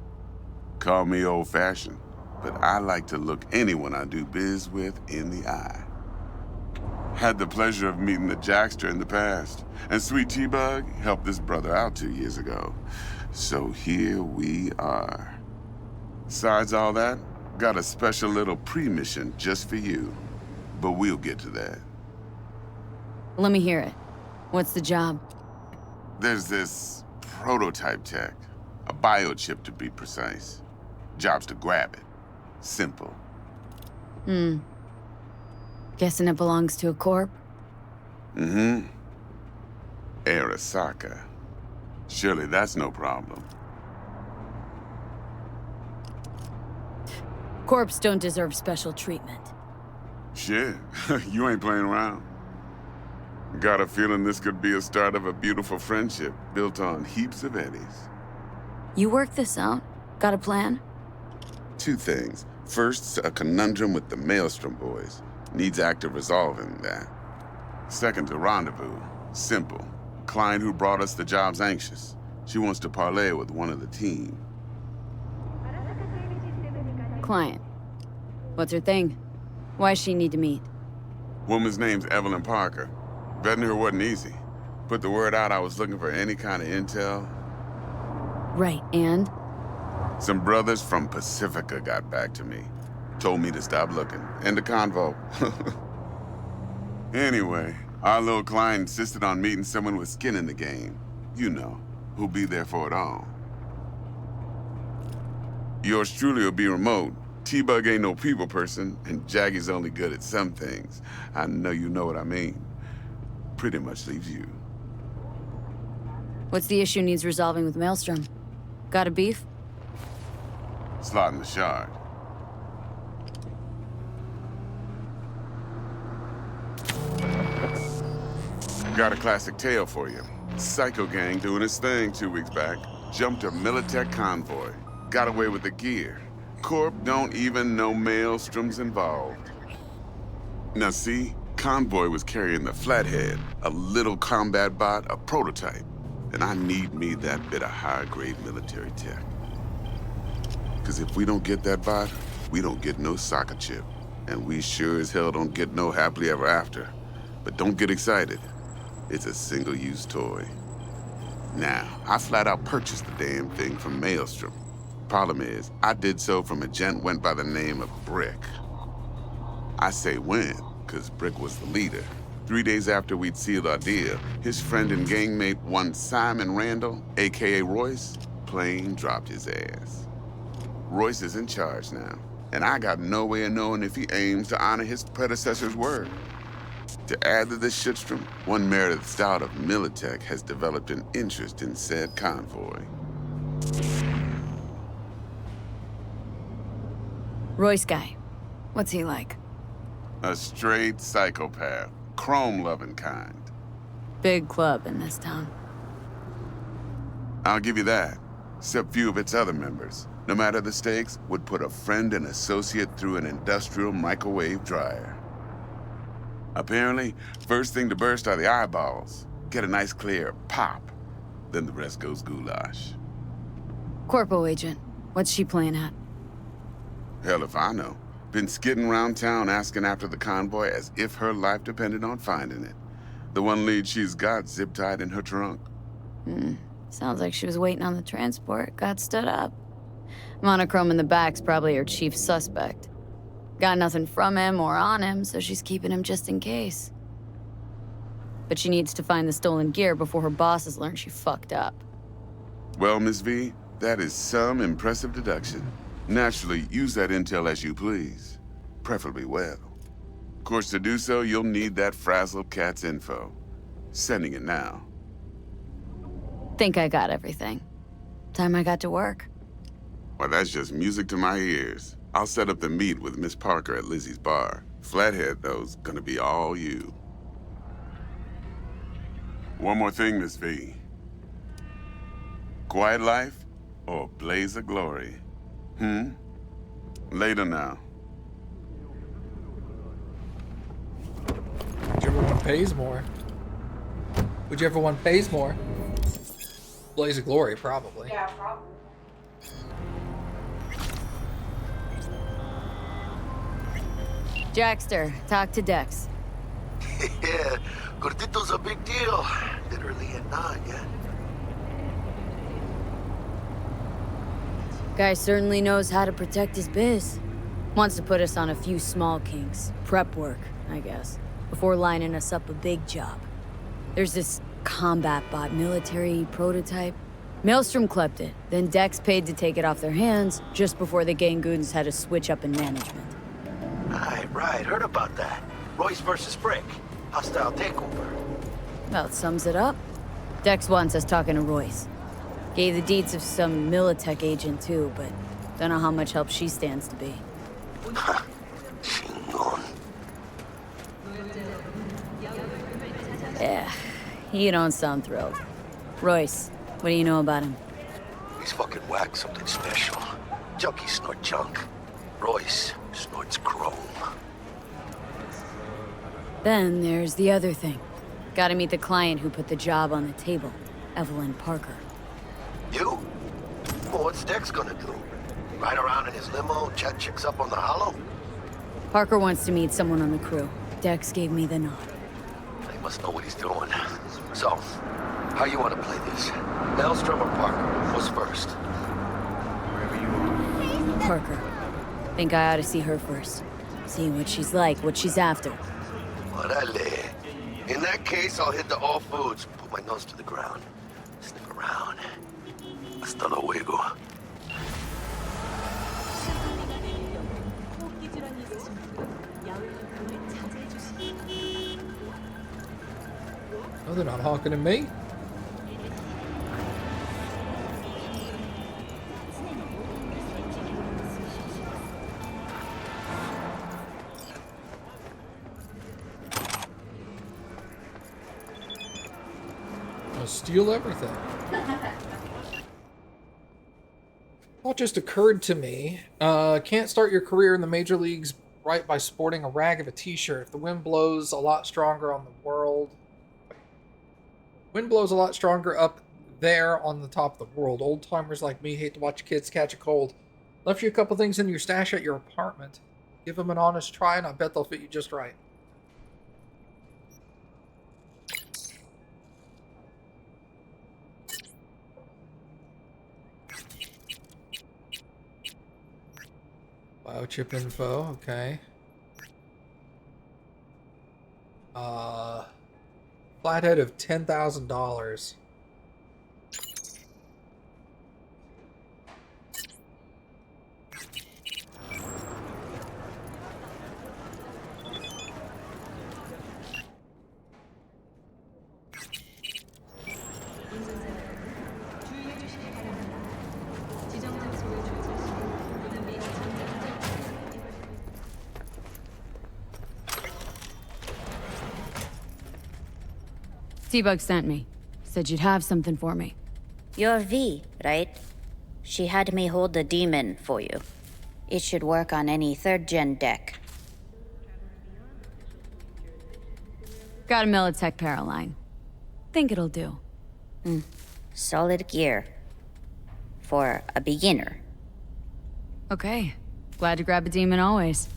Call me old-fashioned, but I like to look anyone I do biz with in the eye. Had the pleasure of meeting the Jackster in the past, and Sweet T-Bug helped this brother out 2 years ago. So here we are. Besides all that, got a special little pre-mission just for you. But we'll get to that. Let me hear it. What's the job? There's this prototype tech, a biochip to be precise. Job's to grab it. Simple. Guessing it belongs to a corp? Mm-hmm. Arasaka. Surely that's no problem. Corps don't deserve special treatment. Shit, you ain't playing around. Got a feeling this could be a start of a beautiful friendship built on heaps of eddies. You work this out? Got a plan? 2 things. First, a conundrum with the Maelstrom boys. Needs active resolving that. Second, a rendezvous. Simple. Client who brought us the job's anxious. She wants to parlay with one of the team. Client. What's her thing? Why she need to meet? Woman's name's Evelyn Parker. Vetting her wasn't easy. Put the word out I was looking for any kind of intel. Right, and? Some brothers from Pacifica got back to me. Told me to stop looking. End of convo. Anyway, our little client insisted on meeting someone with skin in the game. You know, who'll be there for it all. Yours truly will be remote. T-Bug ain't no people person, and Jaggy's only good at some things. I know you know what I mean. Pretty much leaves you. What's the issue needs resolving with Maelstrom? Got a beef? Slot in the shard. Got a classic tale for you. Psycho gang doing his thing 2 weeks back. Jumped a Militech convoy. Got away with the gear. Corp don't even know Maelstrom's involved. Now see, convoy was carrying the Flathead, a little combat bot, a prototype. And I need me that bit of high-grade military tech. Because if we don't get that bot, we don't get no soccer chip. And we sure as hell don't get no happily ever after. But don't get excited. It's a single-use toy. Now, I flat out purchased the damn thing from Maelstrom. Problem is, I did so from a gent went by the name of Brick. I say when, because Brick was the leader. 3 days after we'd sealed our deal, his friend and gangmate, one Simon Randall, aka Royce, plain dropped his ass. Royce is in charge now, and I got no way of knowing if he aims to honor his predecessor's word. To add to this shitstorm, one Meredith Stout of Militech has developed an interest in said convoy. Royce guy. What's he like? A straight psychopath, chrome-loving kind. Big club in this town. I'll give you that, except few of its other members, no matter the stakes, would put a friend and associate through an industrial microwave dryer. Apparently, first thing to burst are the eyeballs. Get a nice clear pop. Then the rest goes goulash. Corpo agent. What's she playing at? Hell if I know. Been skidding around town asking after the convoy as if her life depended on finding it. The one lead she's got zip-tied in her trunk. Sounds like she was waiting on the transport, got stood up. Monochrome in the back's probably her chief suspect. Got nothing from him or on him, so she's keeping him just in case. But she needs to find the stolen gear before her bosses learn she fucked up. Well, Miss V, that is some impressive deduction. Naturally, use that intel as you please. Preferably well. Of course, to do so, you'll need that frazzled cat's info. Sending it now. Think I got everything. Time I got to work. Well, that's just music to my ears. I'll set up the meet with Miss Parker at Lizzie's bar. Flathead, though's gonna be all you. One more thing, Miss V. Quiet life or blaze of glory? Later now. Whichever one pays more. Whichever one pays more. Blaze of Glory, probably. Yeah, probably. Jackster, talk to Dex. Yeah, Gordito's a big deal. Literally and not, yeah. Guy certainly knows how to protect his biz. Wants to put us on a few small kinks. Prep work, I guess. Before lining us up a big job. There's this combat bot military prototype. Maelstrom clept it, then Dex paid to take it off their hands just before the Gangoons had a switch up in management. Right, heard about that. Royce versus Frick. Hostile takeover. About sums it up. Dex wants us talking to Royce. Gave the deeds of some Militech agent too, but don't know how much help she stands to be. Yeah, you don't sound thrilled. Royce, what do you know about him? He's fucking whack, something special. Junkies snort junk. Royce snorts chrome. Then there's the other thing. Gotta meet the client who put the job on the table, Evelyn Parker. You? Well, what's Dex gonna do? Ride around in his limo, chat chicks up on the hollow? Parker wants to meet someone on the crew. Dex gave me the nod. He must know what he's doing. So, how you want to play this? Maelstrom or Parker? What's first? Parker. Think I ought to see her first. See what she's like, what she's after. Orale. In that case, I'll hit the all foods, put my nose to the ground, sniff around. Hasta luego. Oh, they're not honking at me. I'll steal everything. What just occurred to me, can't start your career in the major leagues right by sporting a rag of a t-shirt. If the wind blows a lot stronger on the world... Wind blows a lot stronger up there on the top of the world. Old-timers like me hate to watch kids catch a cold. Left you a couple things in your stash at your apartment. Give them an honest try and I bet they'll fit you just right. Biochip info, okay. Flathead of $10,000. T-Bug sent me. Said you'd have something for me. You're V, right? She had me hold the demon for you. It should work on any 3rd-gen deck. Got a Militech Paraline. Think it'll do. Solid gear. For a beginner. Okay. Glad to grab a demon always.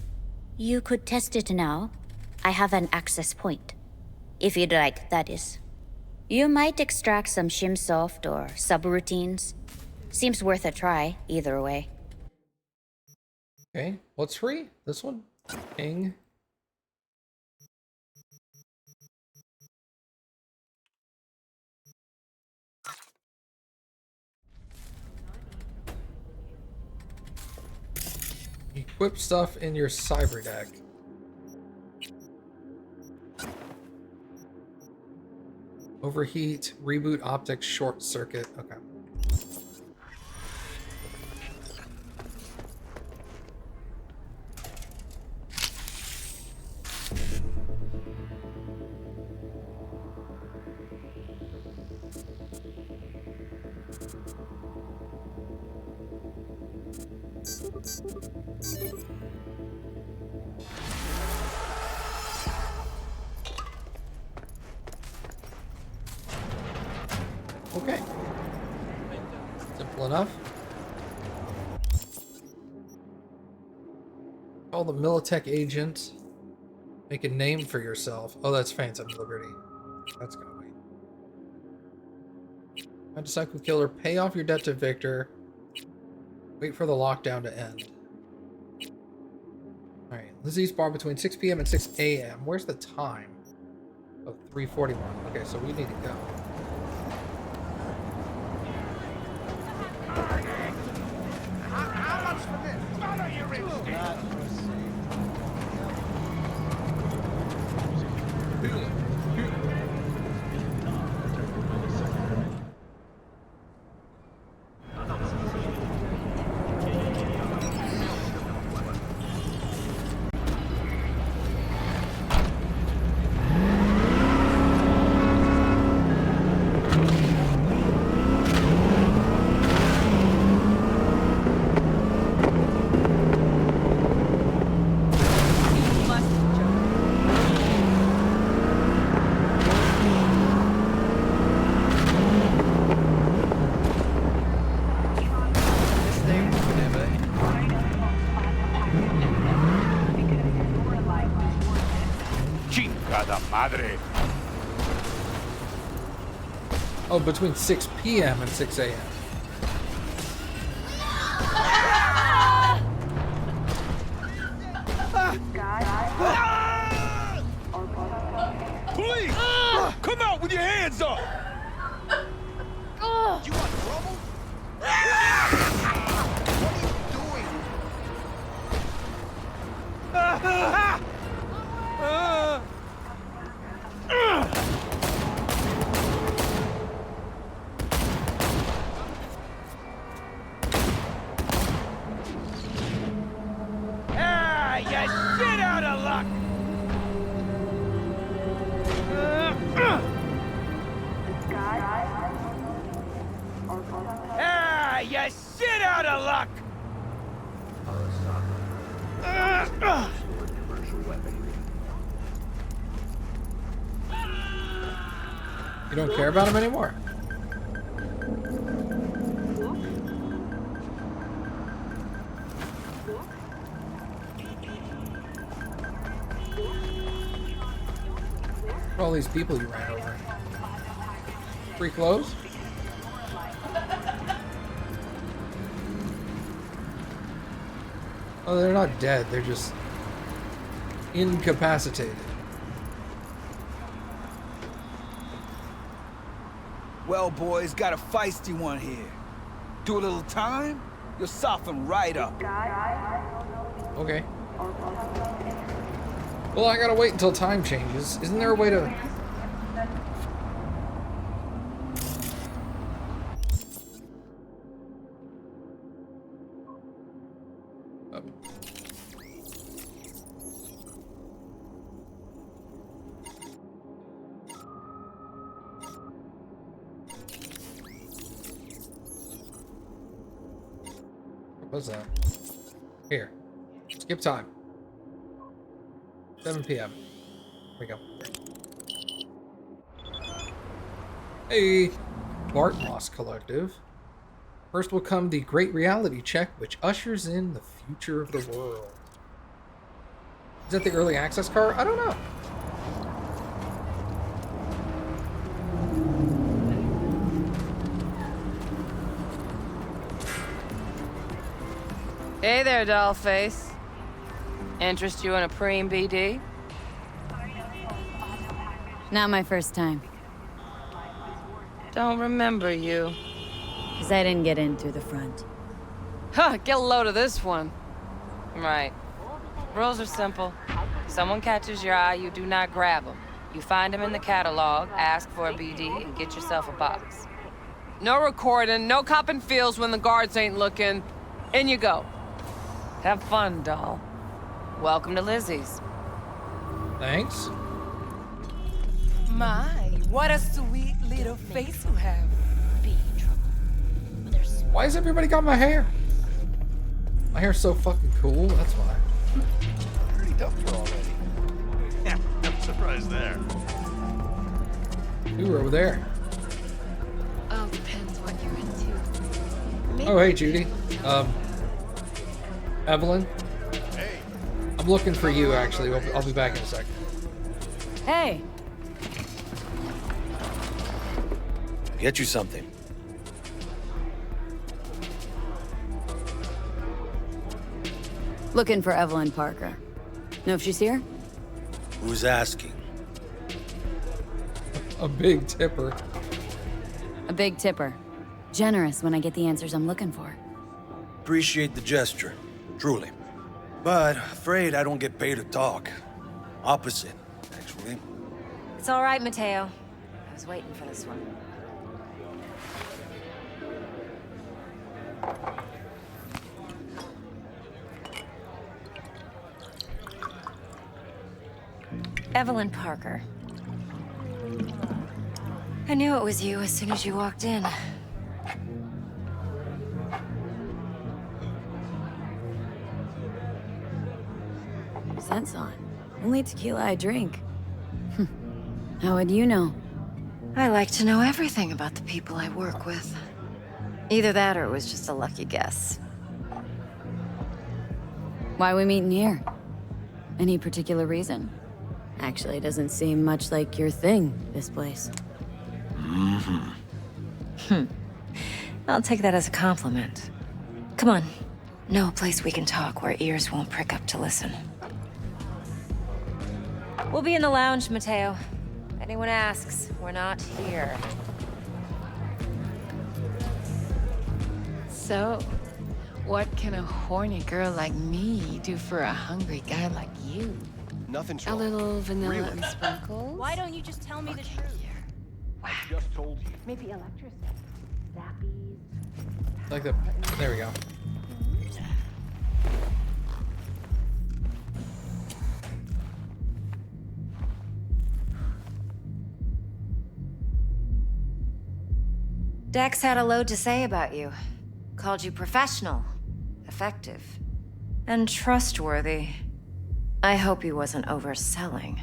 You could test it now. I have an access point. If you'd like, that is. You might extract some shimsoft or subroutines. Seems worth a try, either way. Okay, what's free? This one? Ping. Equip stuff in your cyber deck. Overheat, reboot optics, short circuit. Okay. Okay. Simple enough. Call the Militech agent. Make a name for yourself. Oh, that's Phantom Liberty. That's gonna wait. Motorcycle killer, pay off your debt to Victor. Wait for the lockdown to end. Alright, Lizzie's bar between 6 p.m. and 6 a.m. Where's the time? Oh, 3:41. Okay, so we need to go. How much for this? Follow your instinct. Madre. Oh, between 6 p.m. and 6 a.m. Police! Come out with your hands up! You want trouble? What are you doing? You shit out of luck! You shit out of luck! You don't care about him anymore? All these people you ran over. Free clothes? Oh, they're not dead. They're just incapacitated. Well, boys, got a feisty one here. Do a little time, you'll soften right up. Okay. Well, I gotta wait until time changes. Isn't there a way to... Oh. What was that? Here. Skip time. 7 p.m. Here we go. Hey, Bart Moss Collective. First will come the Great Reality Check, which ushers in the future of the world. Is that the early access car? I don't know. Hey there, dollface. Interest you in a preem BD? Not my first time. Don't remember you. Because I didn't get in through the front. Huh, get a load of this one. Right. Rules are simple. Someone catches your eye, you do not grab them. You find them in the catalog, ask for a BD, and get yourself a box. No recording, no copping feels when the guards ain't looking. In you go. Have fun, doll. Welcome to Lizzie's. Thanks. My, what a sweet little face you have. Why has everybody got my hair? My hair's so fucking cool, that's why. I already dumped her already. Yeah, no surprise there. We were over there. Oh, depends what you're into. Oh, hey, Judy. Evelyn? Hey. I'm looking for you, actually. I'll be back in a sec. Hey. Get you something. Looking for Evelyn Parker. Know if she's here? Who's asking? A big tipper. A big tipper. Generous when I get the answers I'm looking for. Appreciate the gesture, truly. But afraid I don't get paid to talk. Opposite, actually. It's all right, Mateo. I was waiting for this one. Evelyn Parker. I knew it was you as soon as you walked in. Scent's on. Only tequila I drink. How would you know? I like to know everything about the people I work with. Either that or it was just a lucky guess. Why we meeting here? Any particular reason? Actually, it doesn't seem much like your thing, this place. I'll take that as a compliment. Come on. Know a place we can talk where ears won't prick up to listen. We'll be in the lounge, Mateo. If anyone asks, we're not here. So, what can a horny girl like me do for a hungry guy like you? Nothing's A wrong. little vanilla Really? and sprinkles? Why don't you just tell me the truth? I just told you. Maybe electricity. Zappies. Like the. There we go. Dex had a load to say about you. Called you professional, effective, and trustworthy. I hope he wasn't overselling.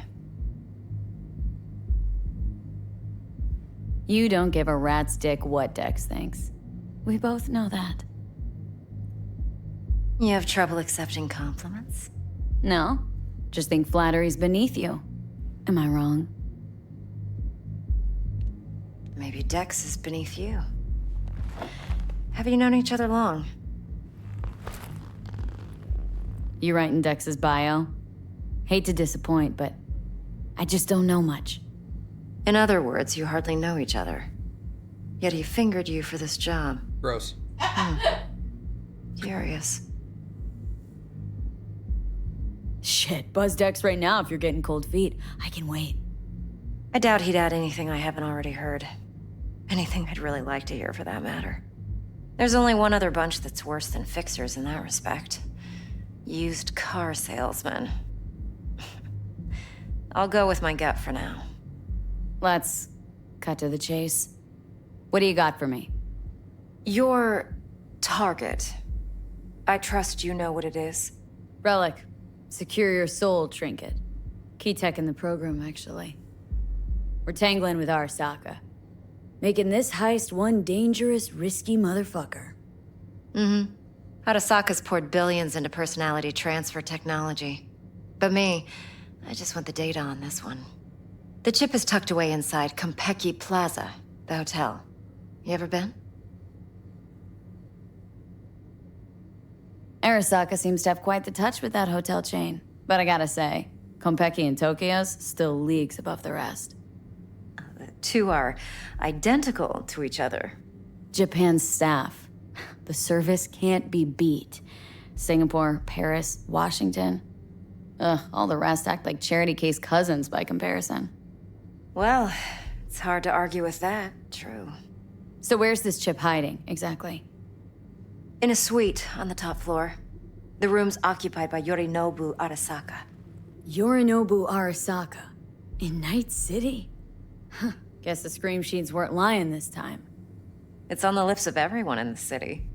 You don't give a rat's dick what Dex thinks. We both know that. You have trouble accepting compliments? No, just think flattery's beneath you. Am I wrong? Maybe Dex is beneath you. Have you known each other long? You writing Dex's bio? Hate to disappoint, but I just don't know much. In other words, you hardly know each other. Yet he fingered you for this job. Gross. Curious. Shit, buzz Dex right now if you're getting cold feet. I can wait. I doubt he'd add anything I haven't already heard. Anything I'd really like to hear, for that matter. There's only one other bunch that's worse than fixers in that respect. Used car salesmen. I'll go with my gut for now. Let's cut to the chase. What do you got for me? Your target. I trust you know what it is. Relic. Secure your soul trinket. Key tech in the program, actually. We're tangling with Arasaka. Making this heist one dangerous, risky motherfucker. Mm-hmm. Arasaka's poured billions into personality transfer technology. But me, I just want the data on this one. The chip is tucked away inside Konpeki Plaza, the hotel. You ever been? Arasaka seems to have quite the touch with that hotel chain. But I gotta say, Konpeki in Tokyo's still leagues above the rest. The two are identical to each other. Japan's staff. The service can't be beat. Singapore, Paris, Washington. All the rest act like charity case cousins by comparison. Well, it's hard to argue with that. True. So where's this chip hiding, exactly? In a suite on the top floor. The room's occupied by Yorinobu Arasaka. Yorinobu Arasaka? In Night City? Huh. Guess the scream sheets weren't lying this time. It's on the lips of everyone in the city.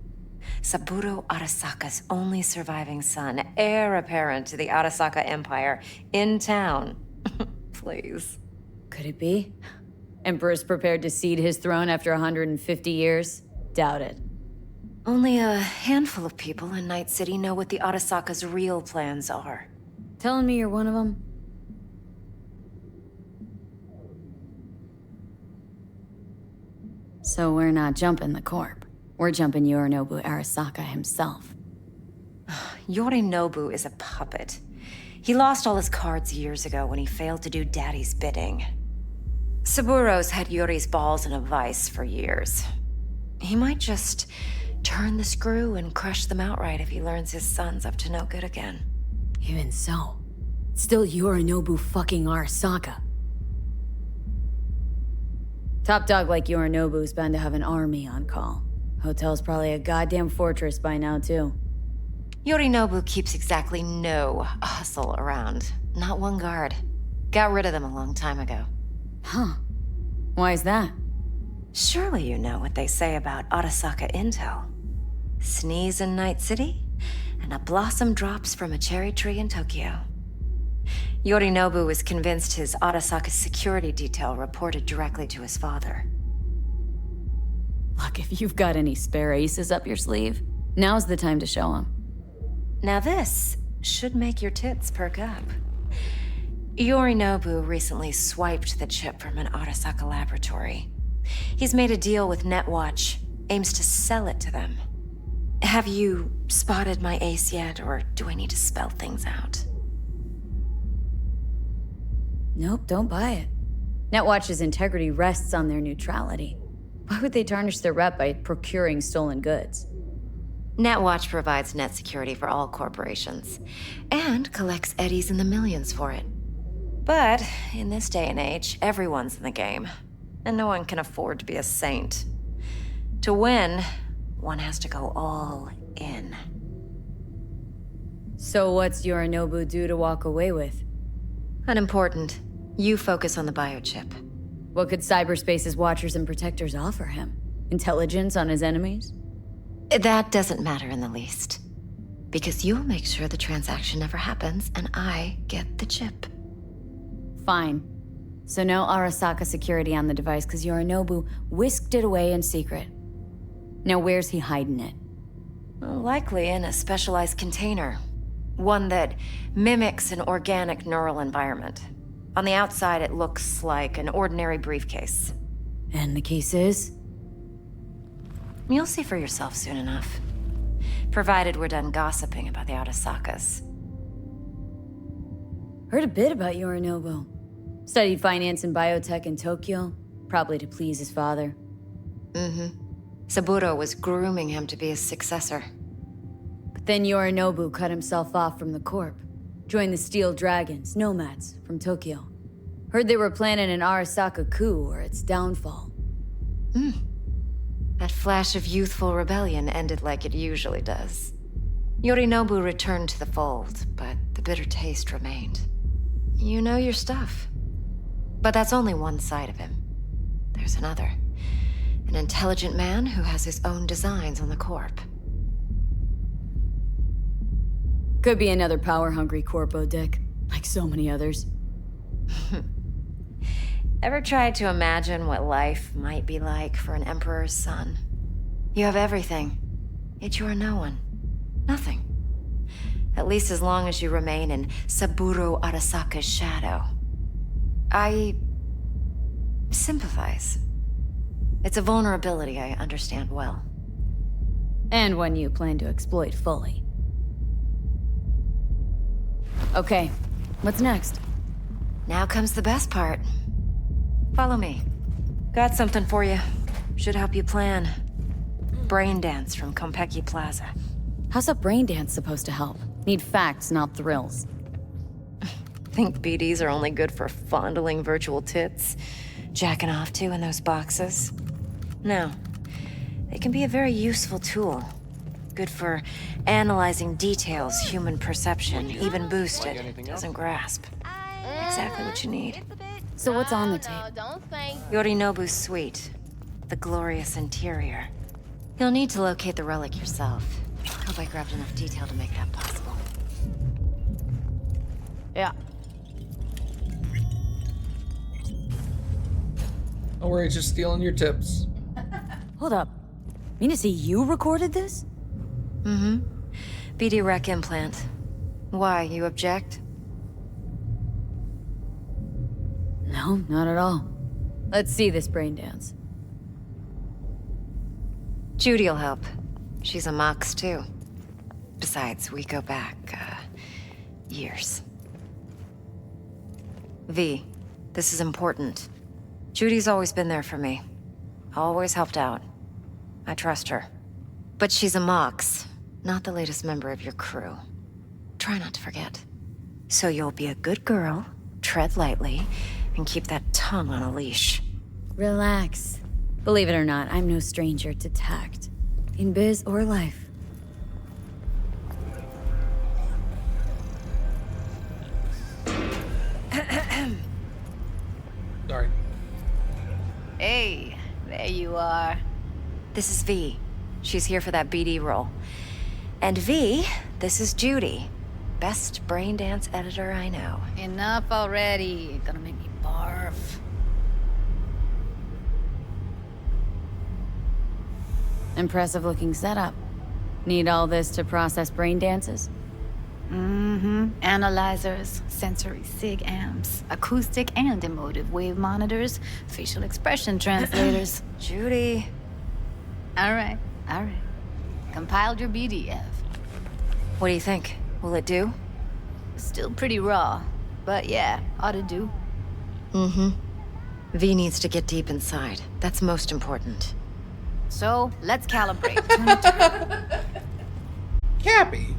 Saburo Arasaka's only surviving son, heir apparent to the Arasaka Empire, in town. Please. Could it be? Emperor's prepared to cede his throne after 150 years? Doubt it. Only a handful of people in Night City know what the Arasaka's real plans are. Telling me you're one of them? So we're not jumping the Corp. We're jumping Yorinobu Arasaka himself. Yorinobu is a puppet. He lost all his cards years ago when he failed to do Daddy's bidding. Saburo's had Yuri's balls in a vice for years. He might just turn the screw and crush them outright if he learns his son's up to no good again. Even so, it's still Yorinobu fucking Arasaka. Top dog like Yorinobu's bound to have an army on call. Hotel's probably a goddamn fortress by now, too. Yorinobu keeps exactly no hustle around. Not one guard. Got rid of them a long time ago. Huh. Why is that? Surely you know what they say about Arasaka intel. Sneeze in Night City, and a blossom drops from a cherry tree in Tokyo. Yorinobu was convinced his Arasaka security detail reported directly to his father. Look, if you've got any spare aces up your sleeve, now's the time to show them. Now this should make your tits perk up. Yorinobu recently swiped the chip from an Arasaka laboratory. He's made a deal with Netwatch, aims to sell it to them. Have you spotted my ace yet, or do I need to spell things out? Nope, don't buy it. Netwatch's integrity rests on their neutrality. Why would they tarnish their rep by procuring stolen goods? Netwatch provides net security for all corporations, and collects eddies in the millions for it. But in this day and age, everyone's in the game, and no one can afford to be a saint. To win, one has to go all in. So what's Yorinobu due to walk away with? Unimportant. You focus on the biochip. What could cyberspace's watchers and protectors offer him? Intelligence on his enemies? That doesn't matter in the least. Because you'll make sure the transaction never happens, and I get the chip. Fine. So no Arasaka security on the device because Yorinobu whisked it away in secret. Now where's he hiding it? Likely in a specialized container. One that mimics an organic neural environment. On the outside, it looks like an ordinary briefcase. And the case is? You'll see for yourself soon enough. Provided we're done gossiping about the Arasakas. Heard a bit about Yorinobu. Studied finance and biotech in Tokyo, probably to please his father. Saburo was grooming him to be his successor. But then Yorinobu cut himself off from the Corp. Joined the Steel Dragons, nomads, from Tokyo. Heard they were planning an Arasaka coup or its downfall. That flash of youthful rebellion ended like it usually does. Yorinobu returned to the fold, but the bitter taste remained. You know your stuff. But that's only one side of him. There's another. An intelligent man who has his own designs on the Corp. Could be another power-hungry Corpo dick, like so many others. Ever tried to imagine what life might be like for an emperor's son? You have everything, yet you are no one. Nothing. At least as long as you remain in Saburo Arasaka's shadow. I sympathize. It's a vulnerability I understand well. And one you plan to exploit fully. Okay, what's next? Now comes the best part. Follow me. Got something for you. Should help you plan. Brain dance from Konpeki Plaza. How's a brain dance supposed to help? Need facts, not thrills. Think BDs are only good for fondling virtual tits? Jacking off to in those boxes? No. They can be a very useful tool. Good for analyzing details human perception, even boosted, doesn't grasp. Exactly what you need. So what's on the tape? Yorinobu's suite. The glorious interior. You'll need to locate the relic yourself. Hope I grabbed enough detail to make that possible. Yeah. Don't worry, it's just stealing your tips. Hold up. Mean to say you recorded this? Mm-hmm. BD rec implant. Why, you object? No, not at all. Let's see this brain dance. Judy'll help. She's a Mox, too. Besides, we go back, years. V, this is important. Judy's always been there for me. Always helped out. I trust her. But she's a Mox, not the latest member of your crew. Try not to forget. So you'll be a good girl, tread lightly, and keep that tongue on a leash. Relax. Believe it or not, I'm no stranger to tact. In biz or life. Sorry. Hey, there you are. This is V. She's here for that BD role. And V, this is Judy. Best brain dance editor I know. Enough already. Gonna make me barf. Impressive looking setup. Need all this to process brain dances? Mm-hmm. Analyzers, sensory sig amps, acoustic and emotive wave monitors, facial expression translators. Judy. All right. Compiled your BDF. What do you think? Will it do? Still pretty raw, but yeah, ought to do. Mm-hmm. V needs to get deep inside. That's most important. So, let's calibrate. Cappy?